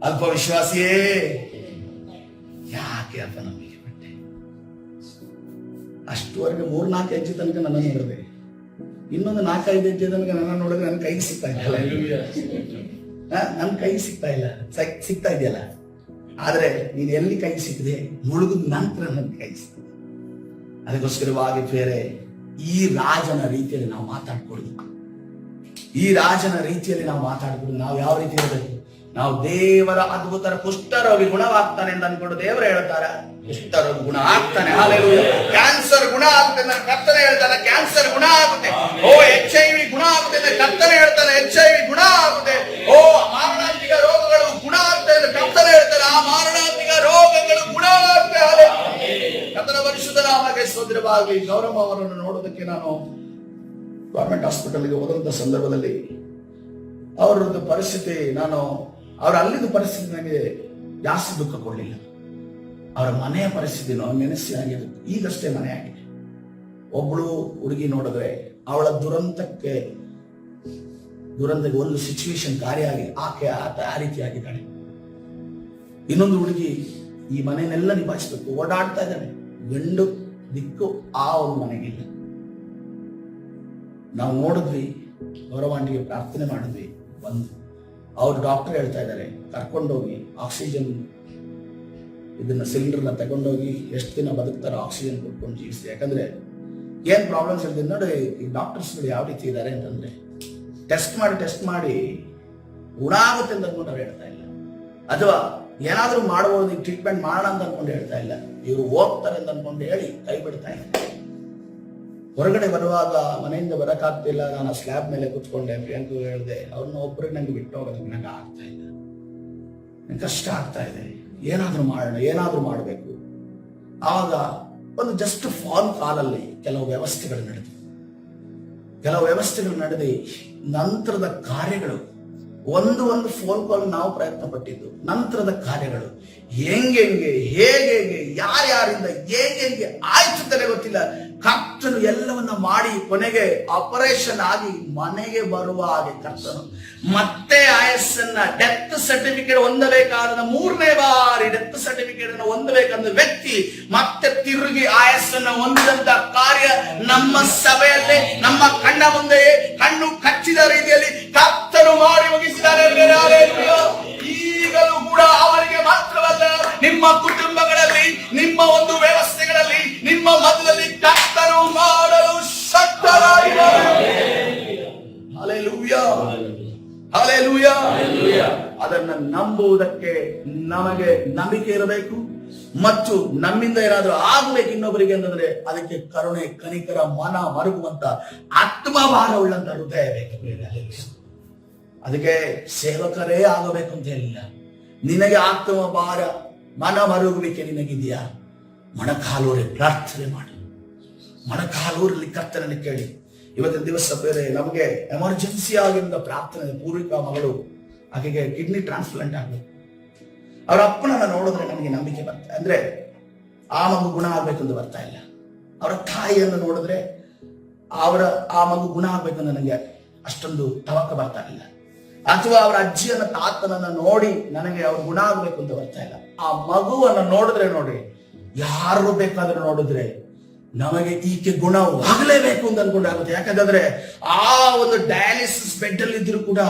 A: ಅಲ್ಪ ವಿಶ್ವಾಸಿಯೇ, ಯಾಕೆ ಅಂತ ನಂಬಿಕೆ ಪಟ್ಟೆ? ಅಷ್ಟುವರೆಗೆ 3-4 ಹೆಜ್ಜೆ ತನಕ ನನ್ನ ನೋಡಿದೆ, ಇನ್ನೊಂದು 4-5 ಹೆಜ್ಜೆ ತನಕ ನನ್ನ ನೋಡಿದ್ರೆ ನನ್ನ ಕೈಗೆ ಸಿಗ್ತಾ ಇಲ್ಲ, ನನ್ನ ಕೈಗೆ ಸಿಗ್ತಾ ಇದೆಯಲ್ಲ. ಆದ್ರೆ ನೀನ್ ಎಲ್ಲಿ ಕೈ ಸಿಕ್ಕಿದೆ, ಮುಳುಗಿದ ನಂತರ ನನ್ನ ಕೈ ಸಿಕ್ಕಿದೆ. ಅದಕ್ಕೋಸ್ಕರವಾಗಿ ಬೇರೆ ಈ ರಾಜನ ರೀತಿಯಲ್ಲಿ ನಾವು ಮಾತಾಡ್ಕೊಳ್ಬೇಕು. ಈ ರಾಜನ ರೀತಿಯಲ್ಲಿ ನಾವು ಮಾತಾಡಿದ್ರು ನಾವು ಯಾವ ರೀತಿ ಇರಬೇಕು? ನಾವು ದೇವರ ಅದ್ಭುತರ ಕುಷ್ಠರೋಗಿ ಗುಣವಾಗ್ತಾನೆ ಅಂತ ಅನ್ಕೊಂಡು ದೇವರು ಹೇಳ್ತಾರ ಕುಷ್ಠರೋಗಿ ಗುಣ ಆಗ್ತಾನೆ. ಕ್ಯಾನ್ಸರ್ ಗುಣ ಆಗುತ್ತೆ ಅಂತ ಕರ್ತನೆ ಹೇಳ್ತಾನೆ, ಕ್ಯಾನ್ಸರ್ ಗುಣ ಆಗುತ್ತೆ. ಓ HIV ಗುಣ ಆಗುತ್ತೆ ಅಂತ ಕರ್ತನೆ ಹೇಳ್ತಾನೆ, HIV ಗುಣ ಆಗುತ್ತೆ. ಓ ಮಾರಣಾಂತಿಕ ರೋಗಗಳು ಗುಣ ಆಗುತ್ತೆ ಅಂತ ಕರ್ತನೆ ಹೇಳ್ತಾನೆ, ಆ ಮಾರಣಾಂತಿಕ ರೋಗಗಳು ಗುಣ ಆಗುತ್ತೆ. ಕರ್ತನ ಪರಿಶುದ್ಧ ನಾಮಕ್ಕೆ ಸ್ತೋತ್ರವಾಗಲಿ. ಗೌರಮ್ಮ ಅವರನ್ನು ನೋಡೋದಕ್ಕೆ ನಾನು ಗವರ್ಮೆಂಟ್ ಹಾಸ್ಪಿಟಲ್ಗೆ ಹೋದಂತ ಸಂದರ್ಭದಲ್ಲಿ ಅವರದ್ದು ಪರಿಸ್ಥಿತಿ, ನಾನು ಅವರ ಅಲ್ಲಿದ್ದ ಪರಿಸ್ಥಿತಿ ನನಗೆ ಜಾಸ್ತಿ ದುಃಖ ಕೊಡಲಿಲ್ಲ. ಅವರ ಮನೆಯ ಪರಿಸ್ಥಿತಿ ನೆನೆಸಿ ಆಗಿದೆ. ಈಗಷ್ಟೇ ಮನೆ ಆಗಿದೆ. ಒಬ್ಬಳು ಹುಡುಗಿ ನೋಡಿದ್ರೆ ಅವಳ ದುರಂತಕ್ಕೆ ಒಂದು ಸಿಚುವೇಶನ್ ಕಾರ್ಯಾಗಿ ಆಕೆ ಆ ರೀತಿ ಆಗಿದ್ದಾಳೆ. ಇನ್ನೊಂದು ಹುಡುಗಿ ಈ ಮನೆಯನ್ನೆಲ್ಲ ನಿಭಾಯಿಸಬೇಕು, ಓಡಾಡ್ತಾ ಇದ್ದಾಳೆ. ಗಂಡು ದಿಕ್ಕು ಆ ಒಂದು ಮನೆಗಿಲ್ಲ. ನಾವು ನೋಡಿದ್ವಿ, ಗೌರವಾಂಟಿಗೆ ಪ್ರಾರ್ಥನೆ ಮಾಡಿದ್ವಿ. ಅವ್ರು ಡಾಕ್ಟರ್ ಹೇಳ್ತಾ ಇದ್ದಾರೆ ಕರ್ಕೊಂಡೋಗಿ ಆಕ್ಸಿಜನ್ ಇದನ್ನ ಸಿಲಿಂಡರ್ನ ತಗೊಂಡೋಗಿ ಎಷ್ಟು ದಿನ ಬದುಕ್ತಾರೋ ಆಕ್ಸಿಜನ್ ಕೊಟ್ಕೊಂಡು ಜೀವಿಸಿ. ಯಾಕಂದ್ರೆ ಏನ್ ಪ್ರಾಬ್ಲಮ್ಸ್ ಇರ್ತದೆ ನೋಡಿ, ಈ ಡಾಕ್ಟರ್ಸ್ಗಳು ಯಾವ ರೀತಿ ಇದ್ದಾರೆ ಅಂತಂದ್ರೆ ಟೆಸ್ಟ್ ಮಾಡಿ ಗುಣ ಆಗುತ್ತೆ ಅಂತ ಅನ್ಕೊಂಡು ಅವ್ರು ಹೇಳ್ತಾ ಇಲ್ಲ, ಅಥವಾ ಏನಾದ್ರೂ ಮಾಡಬಹುದು ಟ್ರೀಟ್ಮೆಂಟ್ ಮಾಡೋಣ ಅಂತ ಅನ್ಕೊಂಡು ಹೇಳ್ತಾ ಇಲ್ಲ. ಇವರು ಹೋಗ್ತಾರೆ ಅಂತ ಅನ್ಕೊಂಡು ಹೇಳಿ ಕೈ ಬಿಡ್ತಾ ಇಲ್ಲ. ಹೊರಗಡೆ ಬರುವಾಗ ಮನೆಯಿಂದ ಬರಕ್ಕಾಗ್ತಿಲ್ಲ, ನಾನು ಸ್ಲ್ಯಾಬ್ ಮೇಲೆ ಕೂತ್ಕೊಂಡೆ. ಪ್ರಿಯಾಂಕು ಹೇಳಿದೆ, ಅವ್ರನ್ನ ಒಬ್ಬರಿಗೆ ನಂಗೆ ಬಿಟ್ಟು ಹೋಗೋದಕ್ಕೆ ನಂಗೆ ಆಗ್ತಾ ಇಲ್ಲ, ನಂಗೆ ಕಷ್ಟ ಆಗ್ತಾ ಇದೆ, ಏನಾದ್ರೂ ಮಾಡೋಣ, ಏನಾದ್ರೂ ಮಾಡಬೇಕು. ಆವಾಗ ಒಂದು ಜಸ್ಟ್ ಫೋನ್ ಕಾಲಲ್ಲಿ ಕೆಲವು ವ್ಯವಸ್ಥೆಗಳು ನಡೆದು ನಂತರದ ಕಾರ್ಯಗಳು, ಒಂದು ಫೋನ್ ಕಾಲ್ ನಾವು ಪ್ರಯತ್ನ ಪಟ್ಟಿದ್ದು, ನಂತರದ ಕಾರ್ಯಗಳು ಹೇಗೆ ಯಾರ್ಯಾರಿಂದ ಹೇಗೆ ಆಯ್ತು ಅಂತಾನೆ ಗೊತ್ತಿಲ್ಲ. ಕರ್ತನು ಎಲ್ಲವನ್ನ ಮಾಡಿ ಕೊನೆಗೆ ಆಪರೇಷನ್ ಆಗಿ ಮನೆಗೆ ಬರುವ ಹಾಗೆ ಕರ್ತನು ಮತ್ತೆ ಆಯಸ್ಸನ್ನ ಡೆತ್ ಸರ್ಟಿಫಿಕೇಟ್ ಹೊಂದಬೇಕಾದ 3ನೇ ಬಾರಿ ಡೆತ್ ಸರ್ಟಿಫಿಕೇಟ್ ಅನ್ನು ಹೊಂದಬೇಕಂದ ವ್ಯಕ್ತಿ ಮತ್ತೆ ತಿರುಗಿ ಆಯಸ್ಸನ್ನ ಹೊಂದಿದಂತ ಕಾರ್ಯ ನಮ್ಮ ಸಭೆಯಲ್ಲಿ ನಮ್ಮ ಕಣ್ಣ ಮುಂದೆ ಕಣ್ಣು ಕಚ್ಚಿದ ರೀತಿಯಲ್ಲಿ ಕರ್ತನು ಮಾಡಿ ಮುಗಿಸಿದ್ದಾರೆ. ಈಗಲೂ ಕೂಡ ಅವರಿಗೆ ಮಾತ್ರವಲ್ಲ, ನಿಮ್ಮ ಕುಟುಂಬಗಳಲ್ಲಿ, ನಿಮ್ಮ ಒಂದು ವ್ಯವಸ್ಥೆಗಳಲ್ಲಿ, ನಿಮ್ಮ ಮಧ್ಯದಲ್ಲಿ ಕರ್ತನು ಮಾಡಲು ಶಕ್ತರಾಗಿದ್ದಾರೆ. Hallelujah, hallelujah. ಅದನ್ನ ನಂಬುವುದಕ್ಕೆ ನಮಗೆ ನಂಬಿಕೆ ಇರಬೇಕು ಮತ್ತು ನಮ್ಮಿಂದ ಏನಾದ್ರೂ ಆಗ್ಬೇಕು ಇನ್ನೊಬ್ಬರಿಗೆ ಅಂತಂದ್ರೆ ಅದಕ್ಕೆ ಕರುಣೆ, ಕನಿಕರ, ಮನ ಮರುಗುವಂತ ಆತ್ಮಭಾರ ಉಳ್ಳಂತ ಹೃದಯ ಬೇಕು. ಅದಕ್ಕೆ ಸೇವಕರೇ ಆಗಬೇಕು ಅಂತ ಹೇಳಿಲ್ಲ. ನಿನಗೆ ಆತ್ಮಭಾರ, ಮನ ಮರುಗುವಿಕೆ ನಿನಗಿದೆಯಾ? ಮೊಣಕಾಲೂರಿ ಪ್ರಾರ್ಥನೆ ಮಾಡು, ಮೊಣಕಾಲೂರಲ್ಲಿ ಕರ್ತನನ್ನು ಕೇಳಿ. ಇವತ್ತಿನ ದಿವಸ ಬೇರೆ ನಮಗೆ ಎಮರ್ಜೆನ್ಸಿ ಆಗಿರುವ ಪ್ರಾರ್ಥನೆ. ಪೂರ್ವಿಕಾ ಮಗಳು, ಆಕೆಗೆ ಕಿಡ್ನಿ ಟ್ರಾನ್ಸ್ಪ್ಲಾಂಟ್ ಆಗಬೇಕು. ಅವರ ಅಪ್ಪನನ್ನ ನೋಡಿದ್ರೆ ನಮಗೆ ನಂಬಿಕೆ ಬರ್ತಾ, ಅಂದ್ರೆ ಆ ಮಗು ಗುಣ ಆಗ್ಬೇಕು ಅಂತ ಬರ್ತಾ ಇಲ್ಲ. ಅವರ ತಾಯಿಯನ್ನು ನೋಡಿದ್ರೆ ಆ ಮಗು ಗುಣ ಆಗ್ಬೇಕು ಅಂತ ನನಗೆ ಅಷ್ಟೊಂದು ತವಕ ಬರ್ತಾ ಇಲ್ಲ. ಅಥವಾ ಅವರ ಅಜ್ಜಿಯನ್ನ, ತಾತನನ್ನ ನೋಡಿ ನನಗೆ ಅವ್ರು ಗುಣ ಆಗ್ಬೇಕು ಅಂತ ಬರ್ತಾ ಇಲ್ಲ. ಆ ಮಗುವನ್ನ ನೋಡಿದ್ರೆ ನೋಡಿ, ಯಾರು ಬೇಕಾದ್ರೂ ನೋಡಿದ್ರೆ ನಮಗೆ ಈಕೆ ಗುಣವಾಗಲೇಬೇಕು ಅಂತ ಅನ್ಕೊಂಡಾಗುತ್ತೆ. ಯಾಕಂದ್ರೆ ಆ ಒಂದು ಡಯಾಲಿಸಿಸ್ ಬೆಡ್ ಅಲ್ಲಿ ಇದ್ರು ಕೂಡ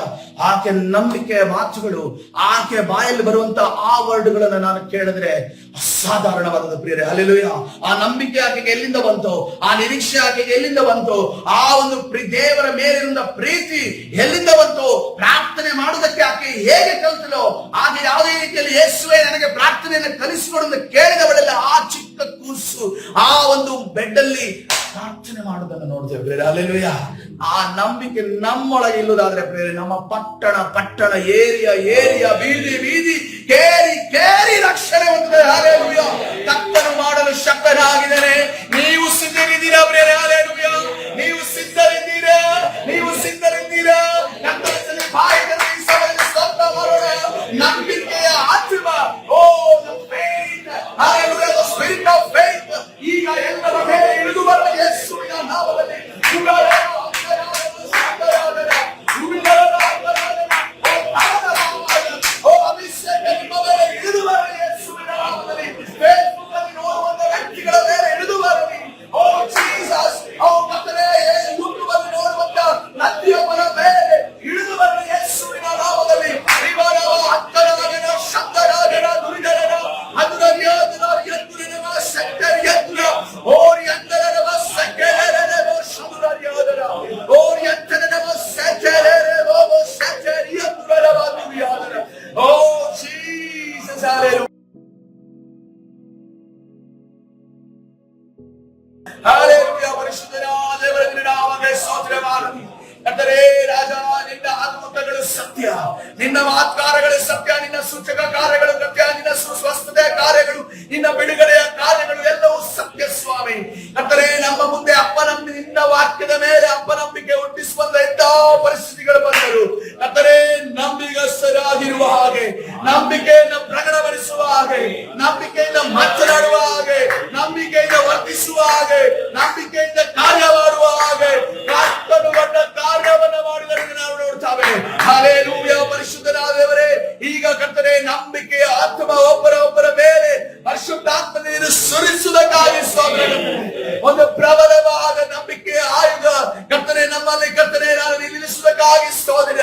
A: ಆಕೆ ನಂಬಿಕೆಯ ಮಾತುಗಳು, ಆಕೆ ಬಾಯಲ್ಲಿ ಬರುವಂತ ಆ ವರ್ಡ್ಗಳನ್ನ ನಾನು ಕೇಳಿದ್ರೆ ಅಸಾಧಾರಣವಾದ ಪ್ರಿಯರೇ. ಹಲ್ಲೆಲೂಯಾ. ಆ ನಂಬಿಕೆ ಆಕೆಗೆ ಎಲ್ಲಿಂದ ಬಂತು? ಆ ನಿರೀಕ್ಷೆ ಆಕೆಗೆ ಎಲ್ಲಿಂದ ಬಂತು? ಆ ಒಂದು ದೇವರ ಮೇಲಿರುವ ಪ್ರೀತಿ ಎಲ್ಲಿಂದ ಬಂತು? ಪ್ರಾರ್ಥನೆ ಮಾಡುವುದಕ್ಕೆ ಆಕೆ ಹೇಗೆ ಕಲಿತಲೋ ಆಕೆ ಯಾವುದೇ ರೀತಿಯಲ್ಲಿ ಯೇಸುವೇ ನನಗೆ ಪ್ರಾರ್ಥನೆಯನ್ನು ಕಲಿಸಿಕೊಡು ಕೇಳಿದವಳೆಲ್ಲ ಆ ಚಿಕ್ಕ ಕೂಸು ಆ ಒಂದು ಬೆಡ್ ಅಲ್ಲಿ ಪ್ರಾರ್ಥನೆ ಮಾಡುವುದನ್ನು ನೋಡ್ತೇವೆ ಪ್ರೇರೆ. ಹಲ್ಲೆಲೂಯಾ. ಆ ನಂಬಿಕೆ ನಮ್ಮೊಳಗೆ ಇಲ್ಲದಾದ್ರೆ ಪ್ರೇರೆ, ನಮ್ಮ ಪಟ್ಟಣ ಏರಿಯಾ ಬೀದಿ ಕೇರಿ ರಕ್ಷಣೆ ಹೊಂದಿದೆ. ಹಲ್ಲೆಲೂಯಾ. ಕರ್ತನು ಮಾಡಲು ಶಕ್ತನಾಗಿದ್ದಾನೆ. ನೀವು ಸಿದ್ಧರಿದ್ದೀರಾ ಪ್ರೇರೆ? ಹಲ್ಲೆಲೂಯಾ. ನೀವು ಸಿದ್ಧರಿದ್ದೀರಾ? ಕರ್ತನಲ್ಲಿ ಬಾಯಿನಲ್ಲಿ ಸಭೆಯಲ್ಲಿ ಸ್ತೋತ್ರ ಮಾಡೋಣ. ನಂಬಿಕೆಯ ಆತ್ಮ, ಓ the faith, hallelujah, the spirit of faith ಈಗ ಎಲ್ಲರ ಮೇಲೆ ಇಳಿದು ಬರುವ ಯೇಸುವಿನ ನಾಮದಲ್ಲಿ ಅಭಿಷೇಕ ನಿಮ್ಮ ಮೇಲೆ ಇಳಿದು ಬರುವ ಯೇಸುವಿನ ನಾಮದಲ್ಲಿ ಫೇಸ್ಬುಕ್ ಅಲ್ಲಿ ನೋಡುವಂತ ವ್ಯಕ್ತಿಗಳ ಮೇಲೆ ಇಳಿದು ಬರಲಿ. ಓ ಜೀಸಸ್, ಓ ಕರ್ತನೇ, ಯೂಟ್ಯೂಬ್ ಅಲ್ಲಿ ನೋಡುವಂತ ಪ್ರತಿಯೊಬ್ಬರ ಮೇಲೆ ಇಳಿದು ಬರುವ ಯೇಸುವಿನ ನಾಮದಲ್ಲಿ ಹತ್ತನ ನಿನ್ನ ಮಾತ್ಕಾರಗಳೇ ಸತ್ಯ, ನಿನ್ನ ಸೂಚಕ ಕಾರ್ಯಗಳು ಸತ್ಯ, ನಿನ್ನ ಸ್ವಸ್ಥತೆಯ ಕಾರ್ಯಗಳು, ನಿನ್ನ ಬಿಡುಗಡೆಯ ಕಾರ್ಯಗಳು ಎಲ್ಲವೂ ಸತ್ಯ ಸ್ವಾಮಿ. ಕರ್ತನೇ, ನಮ್ಮ ಮುಂದೆ ನಿನ್ನ ವಾಕ್ಯದ ಮೇಲೆ ಅಪನಂಬಿಕೆ ಹುಟ್ಟಿಸುವಂತ ಎಂತ ಪರಿಸ್ಥಿತಿಗಳು ಬಂದರು ಕರ್ತನೇ, ನಂಬಿಗಸ್ತರಾಗಿರುವ ಹಾಗೆ, ನಂಬಿಕೆಯನ್ನು ಪ್ರಕಟಪಡಿಸುವ ಹಾಗೆ, ನಂಬಿಕೆಯಿಂದ ಮಾತನಾಡುವ ಹಾಗೆ, ನಂಬಿಕೆಯಿಂದ ವರ್ತಿಸುವ ಹಾಗೆ, ನಂಬಿಕೆಯಿಂದ ಕಾರ್ಯ ಮಾಡುವ ಹಾಗೆ ಕರ್ತನು ದೊಡ್ಡ ಕಾರ್ಯವನ್ನು ಮಾಡಿದರೆಂದು ನಾವು ನೋಡ್ತಾವೆ. ಹಲ್ಲೆಲೂಯಾ. ಪರಿಶುದ್ಧನಾದ ದೇವರೇ, ಈಗ ಕರ್ತನೇ ನಂಬಿಕೆಯ ಆತ್ಮ ಒಬ್ಬರ ಮೇಲೆ ಪರಿಶುದ್ಧಾತ್ಮ ನೀರು ಸುರಿಸುವುದಕ್ಕಾಗಿ ಒಂದು ಪ್ರಬಲವಾದ ನಂಬಿಕೆಯ ಆಯುಧ ಕರ್ತನೆ ನಮ್ಮಲ್ಲಿ ಕರ್ತನೆ ನಾನು ನಿಲ್ಲಿಸುವುದಕ್ಕಾಗಿ ಸ್ತೋತ್ರ.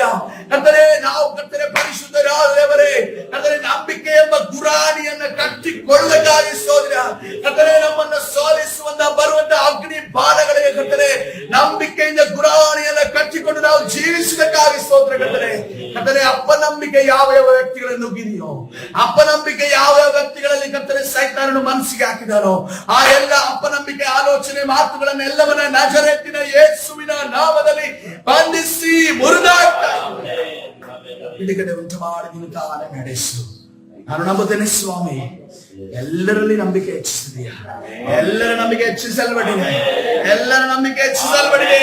A: ಕರ್ತನೆ, ನಾವು ಕರ್ತನೆ ಪರಿಶುದ್ಧರಾದ ದೇವರೇ, ಕರ್ತನೆ ನಂಬಿಕೆ ಎಂಬ ಗುರಾಣಿಯನ್ನು ಕಟ್ಟಿಕೊಳ್ಳುವುದಕ್ಕಾಗಿ ಸ್ತೋತ್ರ. ಕರ್ತನೆ, ನಮ್ಮನ್ನು ಸೋಲಿಸುವಂತ ಬರುವಂತ ಅಗ್ನಿ ಬಾಣಗಳಿಗೆ ಕರ್ತನೆ ನಂಬಿಕೆಯಿಂದ ಗುರಾಣಿಯನ್ನು ಕಟ್ಟಿಕೊಂಡು ನಾವು ಜೀವಿಸುವುದಕ್ಕಾಗಿ ಸ್ತೋತ್ರ. ಕರ್ತನೆ, ಅಪನಂಬಿಕೆ ಯಾವ ಯಾವ ವ್ಯಕ್ತಿಗಳನ್ನು ನುಗ್ಗಿದೆಯೋ, ಅಪನಂಬಿಕೆ ಯಾವ ಯಾವ ವ್ಯಕ್ತಿಗಳಲ್ಲಿ ಕರ್ತನೆ ಸೈತಾನನು ಮನಸ್ಸಿಗೆ ಹಾಕಿದಾರೋ, ಆ ಎಲ್ಲ ಅಪನಂಬಿಕೆ ಆಲೋಚನೆ ಮಾತುಗಳನ್ನೆಲ್ಲವನ್ನ ನಜರೇತಿನ ಯೇಸುವಿನ ನಾಮದಲ್ಲಿ ಬಂಧಿಸಿ ಮುರಿದಾಡ್ತಾ ಬಿಡುಗಡೆ ಉಂಟು ಮಾಡಿ ನೀನು ತಾನೇ ನಡೆಸು. ನಾನು ನಂಬುತ್ತೇನೆ ಸ್ವಾಮಿ, ಎಲ್ಲರಲ್ಲಿ ನಂಬಿಕೆ ಹೆಚ್ಚಿಸಿದೆಯಾ? ಎಲ್ಲರ ನಂಬಿಕೆ ಹೆಚ್ಚಿಸಲ್ಪಟ್ಟಿದೆ, ಎಲ್ಲರ ನಂಬಿಕೆ ಹೆಚ್ಚಿಸಲ್ಪಟ್ಟಿದೆ.